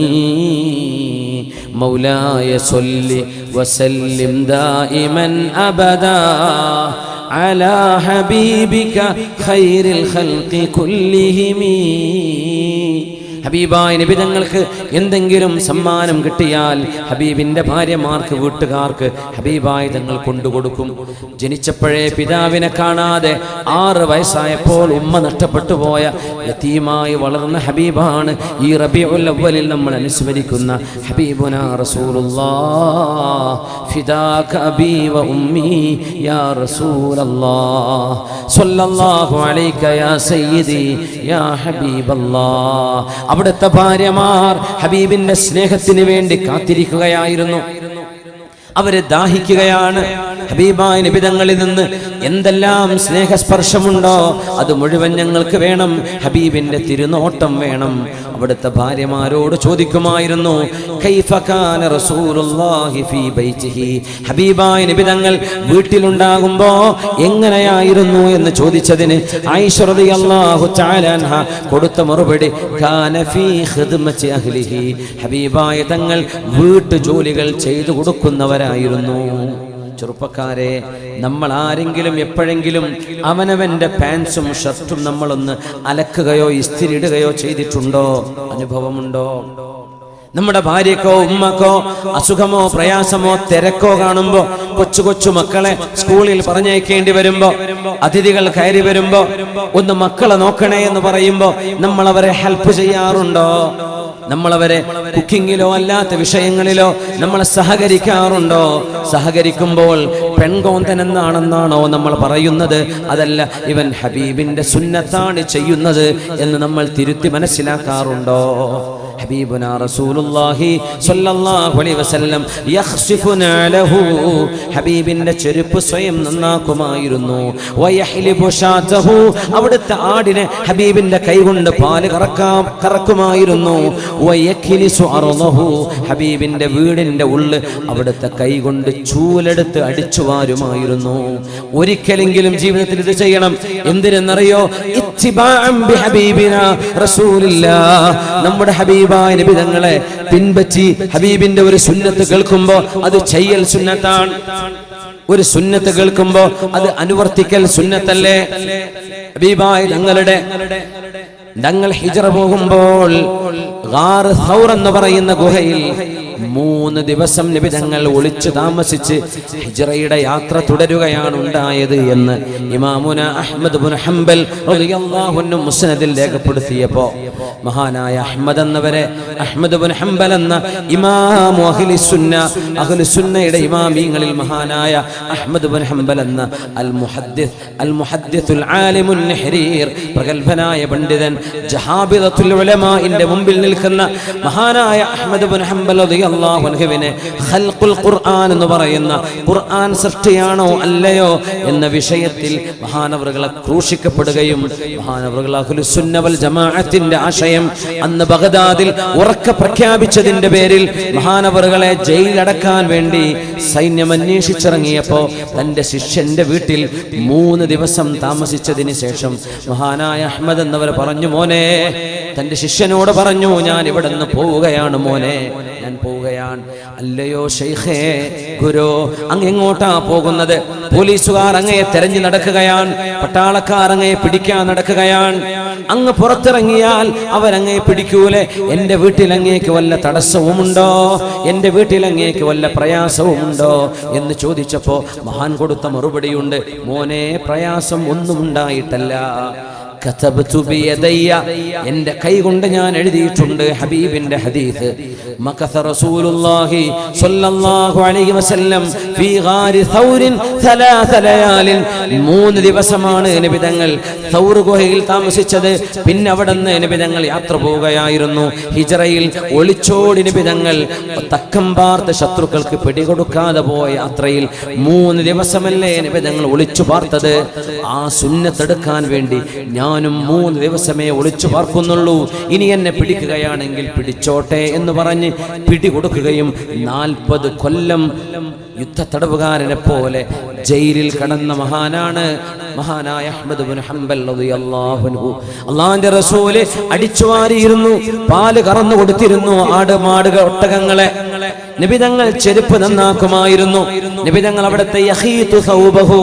مولاي صل وسلم دائما أبدا على حبيبك خير الخلق كلهم. ഹബീബായ നബി തങ്ങൾക്ക് എന്തെങ്കിലും സമ്മാനം കിട്ടിയാൽ ഹബീബിന്റെ ഭാര്യമാർക്ക് വീട്ടുകാർക്ക് ഹബീബായ തങ്ങൾ കൊണ്ടുകൊടുക്കും. ജനിച്ചപ്പോഴേ പിതാവിനെ കാണാതെ 6 വയസ്സായപ്പോൾ ഉമ്മ നഷ്ടപ്പെട്ടു പോയ യതീമായി വളർന്ന ഹബീബാണ് ഈ റബീഉൽ അവ്വലിൽ നമ്മൾ അനുസ്മരിക്കുന്ന ഹബീബുനാ റസൂലുള്ളാഹ്. ഫിദാക അബീ വ ഉമ്മി യാ റസൂലല്ലാഹ് സ്വല്ലല്ലാഹു അലൈക യാ സയ്യിദി യാ ഹബീബല്ലാഹ്. അവിടുത്തെ ഭാര്യമാർ ഹബീബിന്റെ സ്നേഹത്തിന് വേണ്ടി കാത്തിരിക്കുകയായിരുന്നു. അവരെ ദാഹിക്കുകയാണ്. ഹബീബായ നബി തങ്ങളിൽ നിന്ന് എന്തെല്ലാം സ്നേഹസ്പർശമുണ്ടോ അത് മുഴുവൻ ഞങ്ങൾക്ക് വേണം. ഹബീബിന്റെ തിരുനോട്ടം വേണം. അവിടുത്തെ ഭാര്യമാരോട് ചോദിക്കുമായിരുന്നു, കൈഫ കാന റസൂലുള്ളാഹി ഫീ ബൈതിഹി, ഹബീബായ നബി തങ്ങൾ വീട്ടിലുണ്ടാകുമ്പോ എങ്ങനെയായിരുന്നു എന്ന് ചോദിച്ചതിന് ആയിഷ റളിയല്ലാഹു തആല അൻഹ കൊടുത്ത മറുപടി കാന ഫീ ഖിദ്മത്തി അഹ്ലിഹി, ഹബീബായ തങ്ങൾ വീട്ടു ജോലികൾ ചെയ്തു കൊടുക്കുന്നവരായിരുന്നു. ചെറുപ്പക്കാരെ, നമ്മൾ ആരെങ്കിലും എപ്പോഴെങ്കിലും അവനവന്റെ പാൻസും ഷർട്ടും നമ്മളൊന്ന് അലക്കുകയോ ഇസ്തിരിടുകയോ ചെയ്തിട്ടുണ്ടോ? അനുഭവമുണ്ടോ? നമ്മുടെ ഭാര്യക്കോ ഉമ്മക്കോ അസുഖമോ പ്രയാസമോ തിരക്കോ കാണുമ്പോ, കൊച്ചു മക്കളെ സ്കൂളിൽ പറഞ്ഞയക്കേണ്ടി വരുമ്പോ, അതിഥികൾ കയറി വരുമ്പോ ഒന്ന് മക്കളെ നോക്കണേ എന്ന് പറയുമ്പോ നമ്മൾ അവരെ ഹെൽപ്പ് ചെയ്യാറുണ്ടോ? നമ്മളവരെ കുക്കിങ്ങിലോ അല്ലാത്ത വിഷയങ്ങളിലോ നമ്മൾ സഹകരിക്കാറുണ്ടോ? സഹകരിക്കുമ്പോൾ പെൺകോന്തൻ എന്നാണെന്നാണോ നമ്മൾ പറയുന്നത്? അതല്ല, ഇവൻ ഹബീബിന്റെ സുന്നത്താണ് ചെയ്യുന്നത് എന്ന് നമ്മൾ തിരുത്തി മനസ്സിലാക്കാറുണ്ടോ? ഹബീബുനാ റസൂലുള്ളാഹി സ്വല്ലല്ലാഹു അലൈഹി വസല്ലം യഖ്സിഫുനാ ലഹു, ഹബീബിന്റെ ചെരുപ്പ് സ്വയം നന്നാക്കുമായിരുന്നു. വയഹ്ലിബു ഷാതഹു, അവിടുത്തെ ആടിനെ ഹബീബിന്റെ കൈകൊണ്ട് പാല് കറക്കുമായിരുന്നു. വയഖ്ലിസു അർളഹു, ഹബീബിന്റെ വീടിന്റെ ഉള്ള് അവിടുത്തെ കൈകൊണ്ട് ചൂലെടുത്ത് അടിച്ചു വാരുമായിരുന്നു. ഒരിക്കലെങ്കിലും ജീവിതത്തിൽ ഇത് ചെയ്യണം. എന്തിനെന്നറിയോ? ഇത്തിബാഅൻ ബിഹബീബിനാ റസൂലില്ലാഹ്, നമ്മുടെ ഹബീബായ നബി തങ്ങളെ പിൻപറ്റി ഹബീബിന്റെ ഒരു സുന്നത്ത് കേൾക്കുമ്പോ അത് ചെയ്യൽ സുന്നത്താണ്. ഒരു സുന്നത്ത് കേൾക്കുമ്പോ അത് അനുവർത്തിക്കൽ സുന്നത്തല്ലേ? ഹബീബായ ഞങ്ങൾ ഹിജ്റ പോകുമ്പോൾ ഗാർ സൗർ എന്ന് പറയുന്ന ഗുഹയിൽ 3 ദിവസം നബി തങ്ങൾ ഒളിച്ചു താമസിച്ച് ഹിജ്റയുടെ യാത്ര തുടരുകയാണ് ഉണ്ടായത് എന്ന് ഇമാമുന അഹ്മദ് ഇബ്നു ഹംബൽ റളിയല്ലാഹു അൻഹു മുസ്നദിൽ രേഖപ്പെടുത്തിയപ്പോൾ, മഹാനായ അഹ്മദ് ഇബ്നു ഹംബൽ എന്ന ഇമാമു അഹ്ലുസുന്നയുടെ ഇമാമിങ്ങളിൽ മഹാനായ അഹ്മദ് ഇബ്നു ഹംബൽ എന്ന അൽ മുഹദ്ദിസുൽ ആലിമുൻ നഹ്രീർ, പ്രഗൽഭനായ പണ്ഡിതൻ, ജഹാബിദത്തുൽ ഉലമാഇന്റെ മുമ്പിൽ നിൽക്കുന്ന മഹാനായ അഹ്മദ് ഇബ്നു ഹംബൽ റളിയല്ലാഹു അൻഹുവിനെ ഖൽഖുൽ ഖുർആൻ എന്ന് പറയുന്ന ഖുർആൻ സൃഷ്ടിയാണോ അല്ലയോ എന്ന വിഷയത്തിൽ മഹാനവറുകളെ ക്രൂശിക്കപ്പെടുകയും, മഹാനവറുകൾ അഹ്ലുസുന്ന വൽ ജമാഅത്തിന്റെ ആശയം അന്ന് ബഗ്ദാദിൽ ഉറക്കെ പ്രഖ്യാപിച്ചതിന്റെ പേരിൽ മഹാനവറുകളെ ജയിലടക്കാൻ വേണ്ടി സൈന്യം അന്വേഷിച്ചിറങ്ങിയപ്പോ തന്റെ ശിഷ്യന്റെ വീട്ടിൽ 3 ദിവസം താമസിച്ചതിന് ശേഷം മഹാനായ അഹ്മദ് എന്നവർ പറഞ്ഞു, മോനെ, തന്റെ ശിഷ്യനോട് പറഞ്ഞു, ഞാൻ ഇവിടെ നിന്ന് പോവുകയാണ് മോനെ, ഞാൻ പോവുകയാണ്. അല്ലയോ ശൈഖേ, ഗുരു, അങ്ങ് എങ്ങോട്ടാ പോകുന്നത്? പോലീസുകാർ അങ്ങയെ തെരഞ്ഞു നടക്കുകയാണ്, പട്ടാളക്കാർ അങ്ങയെ പിടിക്കാൻ നടക്കുകയാണ്. അങ്ങ് പുറത്തിറങ്ങിയാൽ അവരങ്ങയെ പിടിക്കൂലേ? എന്റെ വീട്ടിൽ അങ്ങേക്ക് വല്ല തടസ്സവുമുണ്ടോ? എന്റെ വീട്ടിൽ അങ്ങേക്ക് വല്ല പ്രയാസവുമുണ്ടോ എന്ന് ചോദിച്ചപ്പോ മഹാൻ കൊടുത്ത മറുപടിയുണ്ട്, മോനെ, പ്രയാസം ഒന്നും ഉണ്ടായിട്ടല്ല. കതബ്തു ബിയദയ്യ, എൻ്റെ കൈ കൊണ്ട് ഞാൻ എഴുതിയിട്ടുണ്ട് ഹബീബിന്റെ ഹദീസ്. മകസ റസൂലുള്ളാഹി സ്വല്ലല്ലാഹു അലൈഹി വസല്ലം ഫീ ഗാരി സൗരിൻ 3 ലയാലിൻ, 3 ദിവസമാണ് നബി തങ്ങൾ സൗർ ഗുഹയിൽ താമസിച്ചത്. പിന്നെ അവിടുന്ന് നബി തങ്ങൾ യാത്ര പോവുകയായിരുന്നു. ഹിജ്റയിൽ ഒളിച്ചോടി നബി തങ്ങൾ തക്കം പാർത്ത് ശത്രുക്കൾക്ക് പിടികൊടുക്കാതെ പോയ യാത്രയിൽ 3 ദിവസമല്ലേ നബി തങ്ങൾ ഒളിച്ചു പാർത്തത്. ആ സുന്നത്തെടുക്കാൻ വേണ്ടി ഞാനും 3 ദിവസമേ ഒളിച്ചു പാർക്കുന്നുള്ളൂ, ഇനി എന്നെ പിടിക്കുകയാണെങ്കിൽ പിടിച്ചോട്ടെ എന്ന് പറഞ്ഞ് പിടികൊടുക്കുകയും 40 കൊല്ലം യുദ്ധ തടവുകാരനെ പോലെ ജയിലിൽ കടന്ന മഹാനാണ് മഹാനായ അഹ്മദ് ഇബ്നു ഹംബൽ റളിയല്ലാഹു അൻഹു. അല്ലാഹുവിന്റെ റസൂൽ അടിച്ചുവാരിയിരുന്നു, പാല് കറന്നു കൊടുത്തിരുന്നു, ആട് മാടുകൾ ഒട്ടകങ്ങളെ. നബിതങ്ങൾ ചെരുപ്പ് നന്നാക്കുമായിരുന്നു. നബിതങ്ങൾ അവിടുത്തെ യഖീതു സൗബഹു,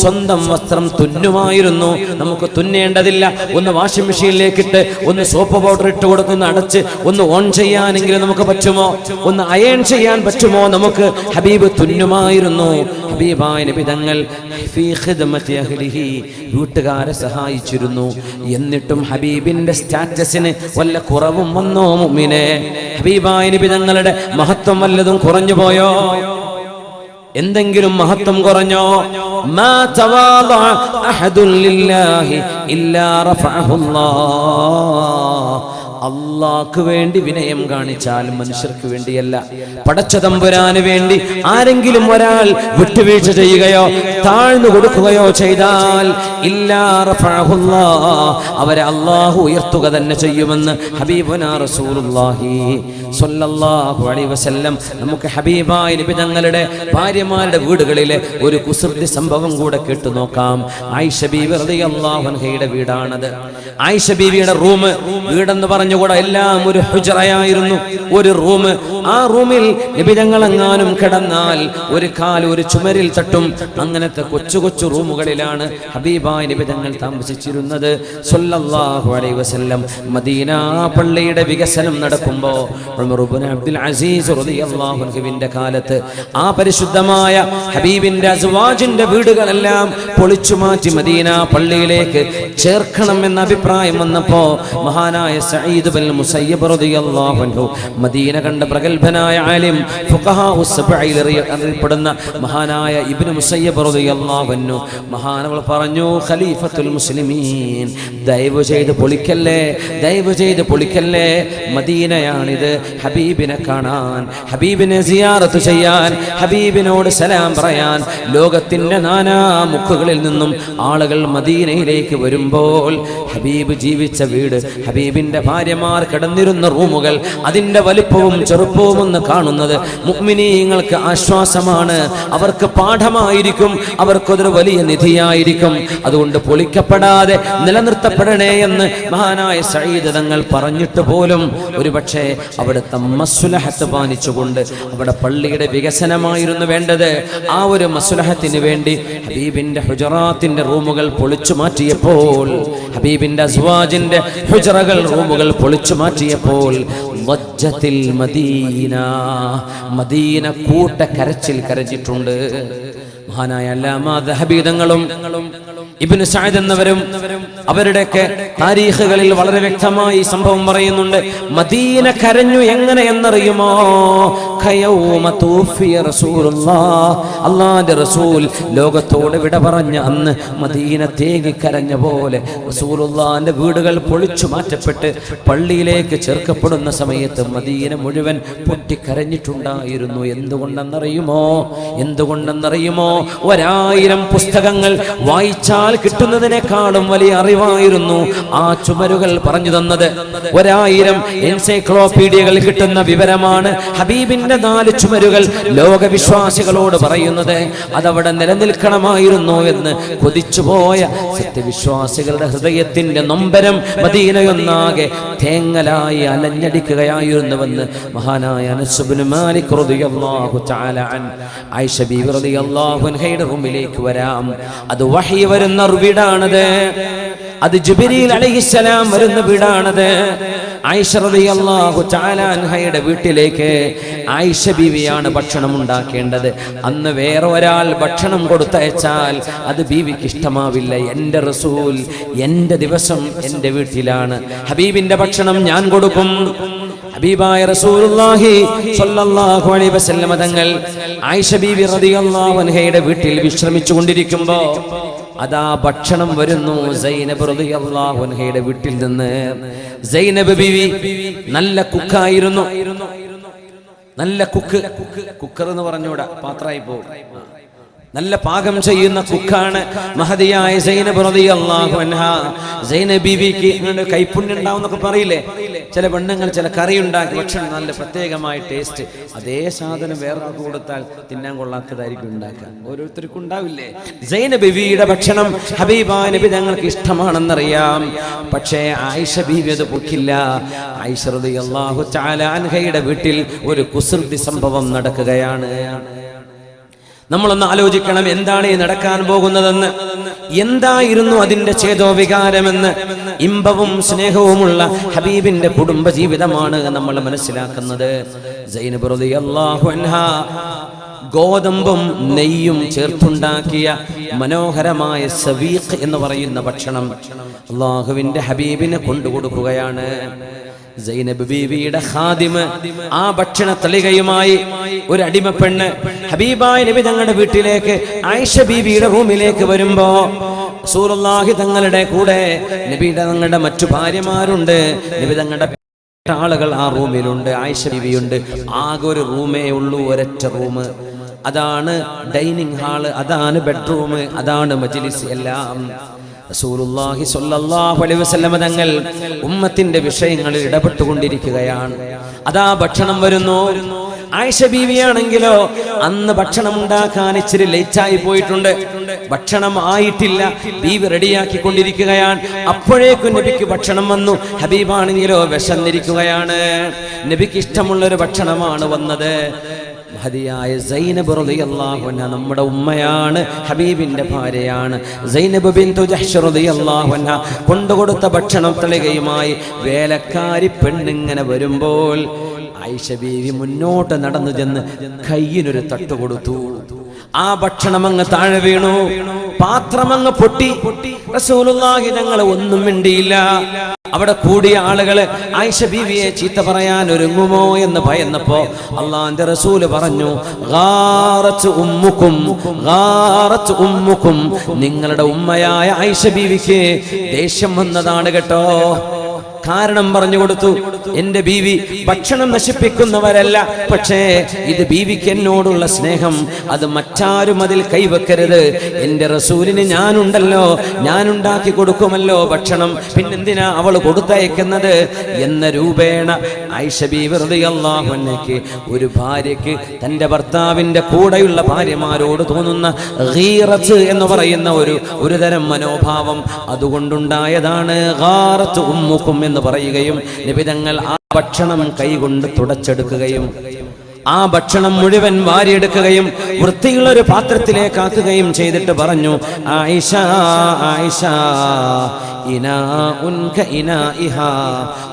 സ്വന്തം വസ്ത്രം തുന്നുമായിരുന്നു. നമുക്ക് തുന്നേണ്ടതില്ല, ഒന്ന് വാഷിംഗ് മെഷീനിലേക്കിട്ട് ഒന്ന് സോപ്പ് പൗഡർ ഇട്ട് കൊടുക്കുന്ന അടച്ച് ഒന്ന് ഓൺ ചെയ്യാനെങ്കിലും നമുക്ക് പറ്റുമോ? ഒന്ന് അയൺ ചെയ്യാൻ പറ്റുമോ നമുക്ക്? ഹബീബ് തുന്നുമായിരുന്നു. ഹബീബായ നബിതങ്ങൾ ഫീ ഖിദ്മത്തി അഹ്ലിഹി, വീട്ടുകാരെ സഹായിച്ചിരുന്നു. എന്നിട്ടും ഹബീബിന്റെ സ്റ്റാറ്റസിന് വല്ല കുറവും വന്നോ മുഅ്മിനേ? ഹബീബായ നബിതങ്ങളുടെ മഹത്വം വല്ലതും കുറഞ്ഞു പോയോ? എന്തെങ്കിലും മഹത്വം കുറഞ്ഞോ? മാ തവാദഅ അഹദുൻ ലില്ലാഹി ഇല്ലാ റഫഅഹുല്ലാഹ്. അള്ളാഹ്ക്ക് വേണ്ടി വിനയം കാണിച്ചാൽ മനുഷ്യർക്ക് വേണ്ടിയല്ല, പടച്ച തമ്പുരാന് വേണ്ടി ആരെങ്കിലും ഒരാൾ വിട്ടുവീഴ്ച ചെയ്യുകയോ താഴ്ന്നു കൊടുക്കുകയോ ചെയ്താൽ ഇല്ലാ റഫഅഹുല്ലാഹ്, അവരെ അള്ളാഹു ഉയർത്തുക തന്നെ ചെയ്യുമെന്ന് ഹബീബുനാ റസൂലുള്ളാഹി സ്വല്ലല്ലാഹു അലൈഹി വസല്ലം. നമുക്ക് ഹബീബായ നബി തങ്ങളുടെ ഭാര്യമാരുടെ വീടുകളിലെ ഒരു കുസൃതി സംഭവം കൂടെ കേട്ടു നോക്കാം. ആയിഷ ബീവി റളിയല്ലാഹു അൻഹയുടെ വീടാണത്. ആയിഷ ബീവിയുടെ റൂം, വീടെന്ന് പറഞ്ഞുകൂടെ എല്ലാം ഒരു ഹുജറയായിരുന്നു, ഒരു റൂം. ആ റൂമിൽ നബി തങ്ങളെങ്ങാനും കിടന്നാൽ ഒരു കാൽ ഒരു ചുമരിൽ തട്ടും. അങ്ങനത്തെ കൊച്ചു കൊച്ചു റൂമുകളിലാണ് ഹബീബായ നബി തങ്ങൾ താമസിച്ചിരുന്നത് സ്വല്ലല്ലാഹു അലൈഹി വസല്ലം. മദീന പള്ളിയുടെ വികസനം നടക്കുമ്പോൾ ഉമർ ഇബ്നു അബ്ദുൽ അസീസ് റളിയല്ലാഹു അൻഹുവിന്റെ കാലത്ത് ആ പരിശുദ്ധമായ ഹബീബിന്റെ അസ്വാജിന്റെ വീടുകളെല്ലാം പൊളിച്ചു മാറ്റി മദീന പള്ളിയിലേക്ക് ചേർക്കണം എന്ന അഭിപ്രായം വന്നപ്പോ മഹാനായ സഈദ് ബിൻ മുസയ്യിബ് റളിയല്ലാഹു അൻഹു, മദീന കണ്ട പ്രഗൽഭനായ ആലിം, ഫുഖഹാഉ സബ്ഇൽ അറിയപ്പെടുന്ന മഹാനായ ഇബ്നു മുസയ്യിബ് റളിയല്ലാഹു അൻഹു മഹാനവർ പറഞ്ഞു, ഖലീഫത്തുൽ മുസ്ലിമീൻ, ദയവ് ചെയ്ത് പൊളിക്കല്ലേ, ദയവ് ചെയ്ത് പൊളിക്കല്ലേ. മദീനയാണിത്. ഹബീബിനെ കാണാൻ, ഹബീബിനെ സിയാറത്ത് ചെയ്യാൻ, ഹബീബിനോട് സലാം പറയാൻ ലോകത്തിന്റെ നാനാ മുക്കുകളിൽ നിന്നും ആളുകൾ മദീനയിലേക്ക് വരുമ്പോൾ ഹബീബ് ജീവിച്ച വീട്, ഹബീബിന്റെ ഭാര്യമാർ കിടന്നിരുന്ന റൂമുകൾ, അതിന്റെ വലിപ്പവും ചെറുപ്പവും ഒന്ന് കാണുന്നത് മുഅ്മിനീങ്ങൾക്ക് ആശ്വാസമാണ്, അവർക്ക് പാഠമായിരിക്കും, അവർക്കൊരു വലിയ നിധിയായിരിക്കും. അതുകൊണ്ട് പൊളിക്കപ്പെടാതെ നിലനിർത്തപ്പെടണേ എന്ന് മഹാനായ സഈദ് തങ്ങൾ പറഞ്ഞിട്ട് പോലും ഒരുപക്ഷെ അവിടുത്തെ മസ്ലഹത്ത് പാലിച്ചുകൊണ്ട്, അവിടെ പള്ളിയുടെ വികസനമായിരുന്നു വേണ്ടത്, ആ ഒരു മസ്ലഹത്തിന് വേണ്ടി ഹബീബിന്റെ ഹുജറാത്തിന്റെ റൂമുകൾ പൊളിച്ചു മാറ്റിയപ്പോൾ, ഹബീബിന്റെ അസ്വാജിന്റെ ഹുജറകൾ റൂമുകൾ പൊളിച്ചു മാറ്റിയപ്പോൾ വജ്ജത്തിൽ മദീന, മദീന കൂട്ട കരച്ചിൽ കരഞ്ഞിട്ടുണ്ട്. മഹാനായ അല്ലാമാ ദഹബി തങ്ങളും ഇബ്നു സഅദ് എന്നവരും അവരുടെയൊക്കെ താരീഖുകളിൽ വളരെ വ്യക്തമായി സംഭവം പറയുന്നുണ്ട്. മദീന കരഞ്ഞു എങ്ങനെ എന്നറിയുമോ? ഖയൗമ തൂഫിയ റസൂലുള്ളാഹ്, അല്ലാഹുവിന്റെ റസൂൽ ലോകത്തോട് വിട പറഞ്ഞ അന്ന് മദീന തേങ്ങി കരഞ്ഞ പോലെ റസൂലുള്ളാഹിന്റെ വീടുകൾ പൊളിച്ചു മാറ്റപ്പെട്ട് പള്ളിയിലേക്ക് ചേർക്കപ്പെടുന്ന സമയത്ത് മദീന മുഴുവൻ പൊട്ടിക്കരഞ്ഞിട്ടുണ്ടായിരുന്നു. എന്തുകൊണ്ടെന്നറിയുമോ? എന്തുകൊണ്ടെന്നറിയുമോ? 1000 പുസ്തകങ്ങൾ വായിച്ചാൽ കിട്ടുന്നതിനേക്കാളും വലിയ അറിവായിരുന്നു ആ ചുമരുകൾ പറഞ്ഞു തന്നത്. 1000 എൻസൈക്ലോപീഡിയകൾ കിട്ടുന്ന വിവരമാണ് ഹബീബിന്റെ 4 ചുമരുകൾ ലോകവിശ്വാസികളോട് പറയുന്നത്. അതവിടെ നിലനിൽക്കണമായിരുന്നു എന്ന് കൊതിച്ചുപോയ സത്യവിശ്വാസികളുടെ ഹൃദയത്തിന്റെ നൊമ്പരം മദീനയൊന്നാകെ തേങ്ങലായി അലഞ്ഞടിക്കുകയായിരുന്നുവെന്ന് മഹാനായ അനസ് ഇബ്നു മാലിക് റളിയല്ലാഹു തആല അൻ ആയിഷ ബീവി റളിയല്ലാഹു അൻഹയുടെ റൂമിലേക്ക് വരാം. അത് വഹി വരുന്ന വീടാണത്, അത് ജിബ്രീൽ അലൈഹിസ്സലാം വരുന്ന വീടാണത്. ആയിഷ റളിയല്ലാഹു തആല അൻഹയുടെ വീട്ടിലേക്ക് ആയിഷ ബീവിയാണ് ഭക്ഷണം ഉണ്ടാക്കേണ്ടത്. അന്ന് വേറെ ഒരാൾ ഭക്ഷണം കൊടുത്തയച്ചാൽ അത് ബീവിക്ക് ഇഷ്ടമാവില്ല. എൻ്റെ റസൂൽ, എൻ്റെ ദിവസം എൻ്റെ വീട്ടിലാണ്, ഹബീബിന്റെ ഭക്ഷണം ഞാൻ കൊടുക്കും. ഹബീബായ റസൂലുള്ളാഹി സ്വല്ലല്ലാഹു അലൈഹി വസല്ലം തങ്ങൾ ആയിഷ ബീവി റളിയല്ലാഹു അൻഹയുടെ വീട്ടിൽ വിശ്രമിച്ചു കൊണ്ടിരിക്കുമ്പോ അതാ ഭക്ഷണം വരുന്നു സൈനബ് റളിയല്ലാഹു അൻഹയുടെ വീട്ടിൽ നിന്ന്. സൈനബ് ബീവി നല്ല കുക്കായിരുന്നു, നല്ല കുക്കർ എന്ന് പറഞ്ഞൂടാ, പാത്രമായി പോകും, നല്ല പാകം ചെയ്യുന്ന കുക്കാണ് മഹദിയായ സൈനബ് റളിയല്ലാഹു അൻഹ. സൈനബ് ബീവിക്ക് കൈപ്പുണ്യം ഉണ്ടാവും എന്നൊക്കെ പറയില്ലേ, ചില പെണ്ണുങ്ങൾ ചില കറി ഉണ്ടാക്കി ഭക്ഷണം നല്ല പ്രത്യേകമായ ടേസ്റ്റ്, അതേ സാധനം വേറെ ആൾക്ക് കൊടുത്താൽ തിന്നാൻ കൊള്ളാത്തതായിരിക്കും ഉണ്ടാക്കുക, ഓരോരുത്തർക്കും ഉണ്ടാവില്ലേ. സൈനബ് ബീവിയുടെ ഭക്ഷണം ഹബീബായ നബി തങ്ങൾക്ക് ഇഷ്ടമാണെന്നറിയാം, പക്ഷേ ആയിഷ ബീവി അത് പൊക്കില്ല. ആയിഷ റളിയല്ലാഹു തആല അൻഹയുടെ വീട്ടിൽ ഒരു കുസൃതി സംഭവം നടക്കുകയാണ്. നമ്മളൊന്ന് ആലോചിക്കണം, എന്താണ് ഈ നടക്കാൻ പോകുന്നതെന്ന്, എന്തായിരുന്നു അതിന്റെ ചേതോവികാരമെന്ന്. ഇമ്പവും സ്നേഹവുമുള്ള ഹബീബിന്റെ കുടുംബ ജീവിതമാണ് നമ്മൾ മനസ്സിലാക്കുന്നത്. സൈനബ് റളിയല്ലാഹു അൻഹ ഗോതമ്പും നെയ്യും ചേർത്തുണ്ടാക്കിയ മനോഹരമായ സവീഖ് എന്ന് പറയുന്ന ഭക്ഷണം അല്ലാഹുവിന്റെ ഹബീബിനെ കൊണ്ടുകൊടുക്കുകയാണ്. സൈനബ് ബീവിയുടെ ഖാദിമ് ആ ഭക്ഷണ തളികയുമായി ഒരു അടിമപ്പെണ്ണ് ഹബീബായ നബി തങ്ങളുടെ വീട്ടിലേക്ക് ആയിഷ ബീവിയുടെ റൂമിലേക്ക് വരുമ്പോ റസൂലുള്ളാഹി തങ്ങളുടെ കൂടെ നബി തങ്ങളുടെ മറ്റു ഭാര്യമാരുണ്ട്, നബി തങ്ങളുടെ ആളുകൾ ആ റൂമിലുണ്ട്, ആയിഷ ബീവിയുണ്ട്. ആകെ ഒരു റൂമേ ഉള്ളൂ, ഒരൊറ്റ റൂം, അതാണ് ഡൈനിങ് ഹാള്, അതാണ് ബെഡ്റൂം, അതാണ് മജ്ലിസ്. എല്ലാം റസൂലുള്ളാഹി സ്വല്ലല്ലാഹു അലൈഹി വസല്ലം തങ്ങൾ ഉമ്മത്തിന്റെ വിഷയങ്ങളിൽ ഇടപെട്ടുകൊണ്ടിരിക്കുകയാണ്. അതാ ഭക്ഷണം വരുന്നു. ആയിഷ ബീവിയാണെങ്കിലോ അന്ന് ഭക്ഷണം ഉണ്ടാക്കാൻ ഇച്ചിരി ലേറ്റായി പോയിട്ടുണ്ട്, ഭക്ഷണം ആയിട്ടില്ല, ബീവി റെഡിയാക്കിക്കൊണ്ടിരിക്കുകയാണ്. അപ്പോഴേക്കും നബിക്ക് ഭക്ഷണം വന്നു. ഹബീബാണെങ്കിലോ വിശന്നിരിക്കുകയാണ്, നബിക്ക് ഇഷ്ടമുള്ളൊരു ഭക്ഷണമാണ് വന്നത്. മഹദിയായ സൈനബ് റളിയല്ലാഹു അൻഹ നമ്മുടെ ഉമ്മയാണ്, ഹബീബിന്റെ ഭാര്യയാണ്. സൈനബ് ബിൻതു ജഹ്ഷ് റളിയല്ലാഹു അൻഹ കൊണ്ടുകൊടുത്ത ഭക്ഷണം തളികയുമായി വേലക്കാരി പെണ്ണിങ്ങനെ വരുമ്പോൾ ആയിഷ ബീവി മുന്നോട്ട് നടന്നു ചെന്ന് കയ്യിനൊരു തട്ട് കൊടുത്തു. ആ ഭക്ഷണം അങ്ങ് താഴെ വീണു, പാത്രം അങ്ങ് പൊട്ടി. റസൂലുള്ളാഹി തങ്ങൾ ഒന്നും മിണ്ടിയില്ല. അവിടെ കൂടിയ ആളുകള് ആയിഷ ബീവിയെ ചീത്ത പറയാൻ ഒരുങ്ങുമോ എന്ന് ഭയന്നപ്പോ അള്ളാന്റെ റസൂല് പറഞ്ഞു, ഗാറത്ത് ഉമ്മുക്കും, ഗാറത്ത് ഉമ്മുക്കും, നിങ്ങളുടെ ഉമ്മയായ ആയിഷ ബീവിക്ക് ദേഷ്യം വന്നതാണ് കേട്ടോ. കാരണം പറഞ്ഞു കൊടുത്തു. എന്റെ ബീവി ഭക്ഷണം നശിപ്പിക്കുന്നവരല്ല, പക്ഷേ ഇത് ബീവിക്ക് എന്നോടുള്ള സ്നേഹം, അത് മറ്റാരും അതിൽ കൈവെക്കരുത്. എന്റെ റസൂലിന് ഞാനുണ്ടല്ലോ, ഞാനുണ്ടാക്കി കൊടുക്കുമല്ലോ ഭക്ഷണം, പിന്നെന്തിനാ അവൾ കൊടുത്തയക്കുന്നത് എന്ന രൂപേണ ആയിഷ ബീവി റളിയല്ലാഹു അൻഹയ്ക്ക്, ഒരു ഭാര്യയ്ക്ക് തന്റെ ഭർത്താവിന്റെ കൂടെയുള്ള ഭാര്യമാരോട് തോന്നുന്ന ഗീറത്ത് എന്ന് പറയുന്ന ഒരു തരം മനോഭാവം അതുകൊണ്ടുണ്ടായതാണ്. ഗാറത്ത് ഉമ്മുക്കും എന്ന് പറയുകയും നബി തങ്ങൾ ആ ഭക്ഷണം കൈകൊണ്ട് തുടച്ചെടുക്കുകയും ആ ഭക്ഷണം മുഴുവൻ വാരിയെടുക്കുകയും വൃത്തിയുള്ള ഒരു പാത്രത്തിലേക്ക് ആക്കുകയും ചെയ്തിട്ട് പറഞ്ഞു, ആയിഷ ആയിഷ ഇനാഉൻ കഇനാഇഹാ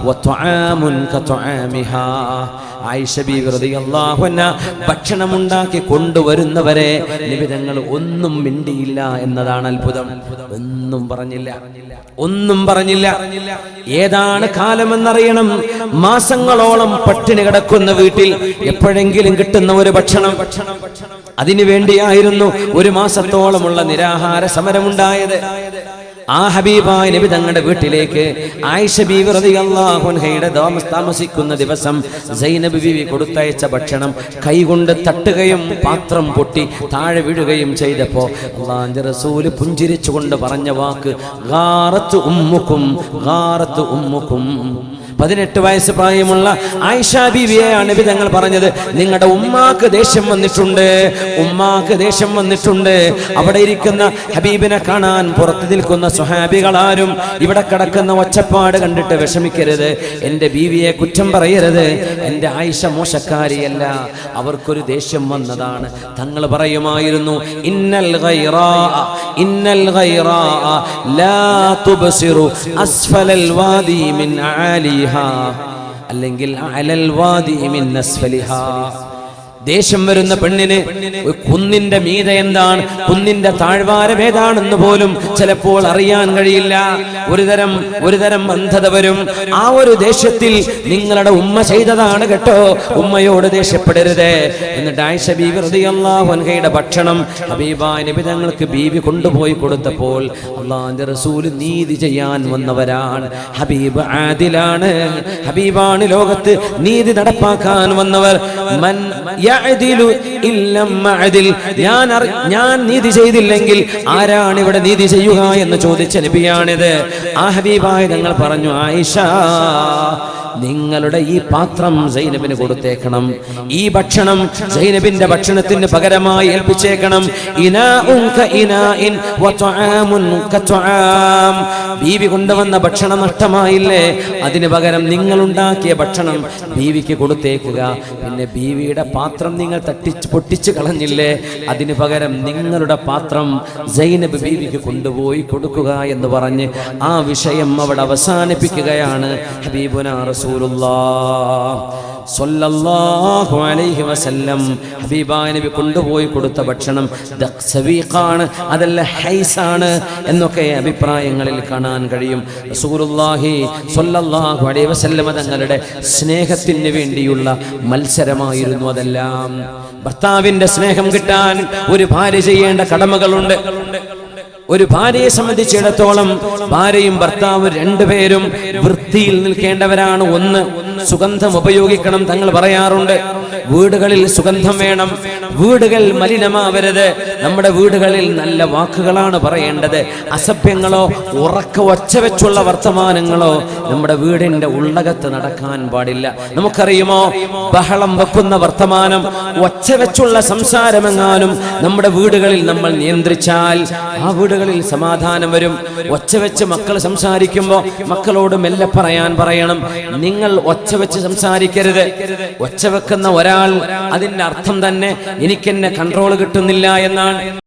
വതുആമുൻ കതുആമിഹാ. ആയിഷ ബീവി റളിയല്ലാഹു അൻഹ ഭക്ഷണം ഉണ്ടാക്കി കൊണ്ടുവരുന്നവരെ നബി തങ്ങൾ ഒന്നും മിണ്ടിയില്ല എന്നതാണ് അത്ഭുതം. ഒന്നും പറഞ്ഞില്ല, ഒന്നും പറഞ്ഞില്ല. ഏതാണ് കാലമെന്നറിയണം. മാസങ്ങളോളം പട്ടിണി കിടക്കുന്ന വീട്ടിൽ എപ്പോഴെങ്കിലും കിട്ടുന്ന ഒരു ഭക്ഷണം, അതിനു വേണ്ടിയായിരുന്നു ഒരു മാസത്തോളമുള്ള നിരാഹാര സമരമുണ്ടായത്. ആ ഹബീബായ നബി തങ്ങളുടെ വീട്ടിലേക്ക് ആയിഷ ബീവി റളിയല്ലാഹു അൻഹയുടെ താമസിക്കുന്ന ദിവസം സൈനബ് ബീവി കൊടുത്തയച്ച ഭക്ഷണം കൈകൊണ്ട് തട്ടുകയും പാത്രം പൊട്ടി താഴെ വീഴുകയും ചെയ്തപ്പോൾ അല്ലാഹുവിന്റെ റസൂല് പുഞ്ചിരിച്ചുകൊണ്ട് പറഞ്ഞ വാക്ക് ഗാറത്ത് ഉമ്മുക്കും, ഗാറത്ത് ഉമ്മുക്കും. 18 വയസ്സ് പ്രായമുള്ള ആയിഷ ബീവിയെയാണ് നബി തങ്ങൾ പറഞ്ഞത്, നിങ്ങളുടെ ഉമ്മാക്ക് ദേഷ്യം വന്നിട്ടുണ്ട്, ഉമ്മാക്ക് ദേഷ്യം വന്നിട്ടുണ്ട്. അവിടെ ഇരിക്കുന്ന ഹബീബിനെ കാണാൻ പുറത്തു നിൽക്കുന്ന സ്വഹാബികളാരും ഇവിടെ കിടക്കുന്ന ഒച്ചപ്പാട് കണ്ടിട്ട് വിഷമിക്കരുത്, എൻ്റെ ബീവിയെ കുറ്റം പറയരുത്, എൻ്റെ ആയിഷ മോശക്കാരിയല്ല, അവർക്കൊരു ദേഷ്യം വന്നതാണ്. തങ്ങൾ പറയുമായിരുന്നു, ഇന്നൽ ഗൈറാ, ഇന്നൽ ഗൈറാ ലാ തുബ്സിറു അസ്ഫലൽ വാദി മിൻ ആലിഹ അല്ലെങ്കിൽ അലൽ വാദി മിൻ അസ്ഫലിഹാ. ദേഷ്യം വരുന്ന പെണ്ണിന് കുന്നിന്റെ മീതെ എന്താണ്, കുന്നിന്റെ താഴ്വാരം ഏതാണെന്ന് പോലും ചിലപ്പോൾ അറിയാൻ കഴിയില്ല. ഒരുതരം അന്ധത വരും. ആ ഒരു ദേഷ്യത്തിൽ നിങ്ങളുടെ ഉമ്മ ചെയ്തതാണ് കേട്ടോ, ഉമ്മയോട് ദേഷ്യപ്പെടരുത്. എന്നിട്ട് ആയിഷ ബീവി റളിയല്ലാഹു അൻഹയുടെ ഭക്ഷണം ഹബീബായ നബി തങ്ങൾക്ക് ബീവി കൊണ്ടുപോയി കൊടുത്തപ്പോൾ അല്ലാഹുവിന്റെ റസൂൽ നീതി ചെയ്യാൻ വന്നവരാണ്. ഹബീബ് ആദിലാണ്, ഹബീബാണ് ലോകത്ത് നീതി നടപ്പാക്കാൻ വന്നവർ. മൻ ഞാൻ നീതി ചെയ്തില്ലെങ്കിൽ ആരാണ് ഇവിടെ നീതി ചെയ്യുക എന്ന് ചോദിച്ച നബിയാണിത്. ആ ഹബീബായ തങ്ങൾ പറഞ്ഞു, ആയിഷ നിങ്ങളുടെ ഈ പാത്രം സൈനബിന് കൊടുത്തേക്കണം, ഈ ഭക്ഷണം സൈനബിന്റെ ഭക്ഷണത്തിന് പകരമായി ഏൽപ്പിച്ചേക്കണം. ബീവി കൊണ്ടുവന്ന ഭക്ഷണം നഷ്ടമായില്ലേ, അതിന് പകരം നിങ്ങൾ ഉണ്ടാക്കിയ ഭക്ഷണം ബീവിക്ക് കൊടുത്തേക്കുക. പിന്നെ ബീവിയുടെ പാത്രം നിങ്ങൾ പൊട്ടിച്ചു കളഞ്ഞില്ലേ, അതിന് പകരം നിങ്ങളുടെ പാത്രം സൈനബ് ബീവിക്ക് കൊണ്ടുപോയി കൊടുക്കുക എന്ന് പറഞ്ഞ് ആ വിഷയം അവിടെ അവസാനിപ്പിക്കുകയാണ് ഹബീബുനാ റസൂലുള്ളാഹ് സ്വല്ലല്ലാഹു അലൈഹി വസല്ലം. ഹബീബായ നബി കൊണ്ടുപോയി കൊടുത്ത ഭക്ഷണം സവീഖാണ്, അതല്ല ഹൈസാണ് എന്നൊക്കെ അഭിപ്രായങ്ങളിൽ കാണാൻ കഴിയും. റസൂലുള്ളാഹി സ്വല്ലല്ലാഹു അലൈഹി വസല്ലം തങ്ങളുടെ സ്നേഹത്തിന് വേണ്ടിയുള്ള മത്സരമായിരുന്നു അതെല്ലാം. ഭർത്താവിന്റെ സ്നേഹം കിട്ടാൻ ഒരു ഭാര്യ ചെയ്യേണ്ട കടമകളുണ്ട്. ഒരു ഭാര്യയെ സംബന്ധിച്ചിടത്തോളം ഭാര്യയും ഭർത്താവും രണ്ടുപേരും വൃത്തിയിൽ നിൽക്കേണ്ടവരാണ്. ഒന്ന്, സുഗന്ധം ഉപയോഗിക്കണം. തങ്ങൾ പറയാറുണ്ട്, വീടുകളിൽ സുഗന്ധം വേണം, വീടുകൾ മലിനമാവരുത്. നമ്മുടെ വീടുകളിൽ നല്ല വാക്കുകളാണ് പറയേണ്ടത്. അസഭ്യങ്ങളോ ഉറക്ക ഒച്ച വെച്ചുള്ള വർത്തമാനങ്ങളോ നമ്മുടെ വീടിന്റെ ഉള്ളകത്ത് നടക്കാൻ പാടില്ല. നമുക്കറിയുമോ, ബഹളം വെക്കുന്ന വർത്തമാനം, ഒച്ച വെച്ചുള്ള സംസാരമെങ്ങാനും നമ്മുടെ വീടുകളിൽ നമ്മൾ നിയന്ത്രിച്ചാൽ ആ വീടുകളിൽ സമാധാനം വരും. ഒച്ച വെച്ച് മക്കൾ സംസാരിക്കുമ്പോൾ മക്കളോട് മെല്ലെ പറയണം, നിങ്ങൾ ഒച്ച വെച്ച് സംസാരിക്കരുത്. ഒച്ച വെക്കുന്ന ഒരാൾ, അതിന്റെ അർത്ഥം തന്നെ എനിക്കെന്നെ കൺട്രോൾ കിട്ടുന്നില്ല എന്നാണ്.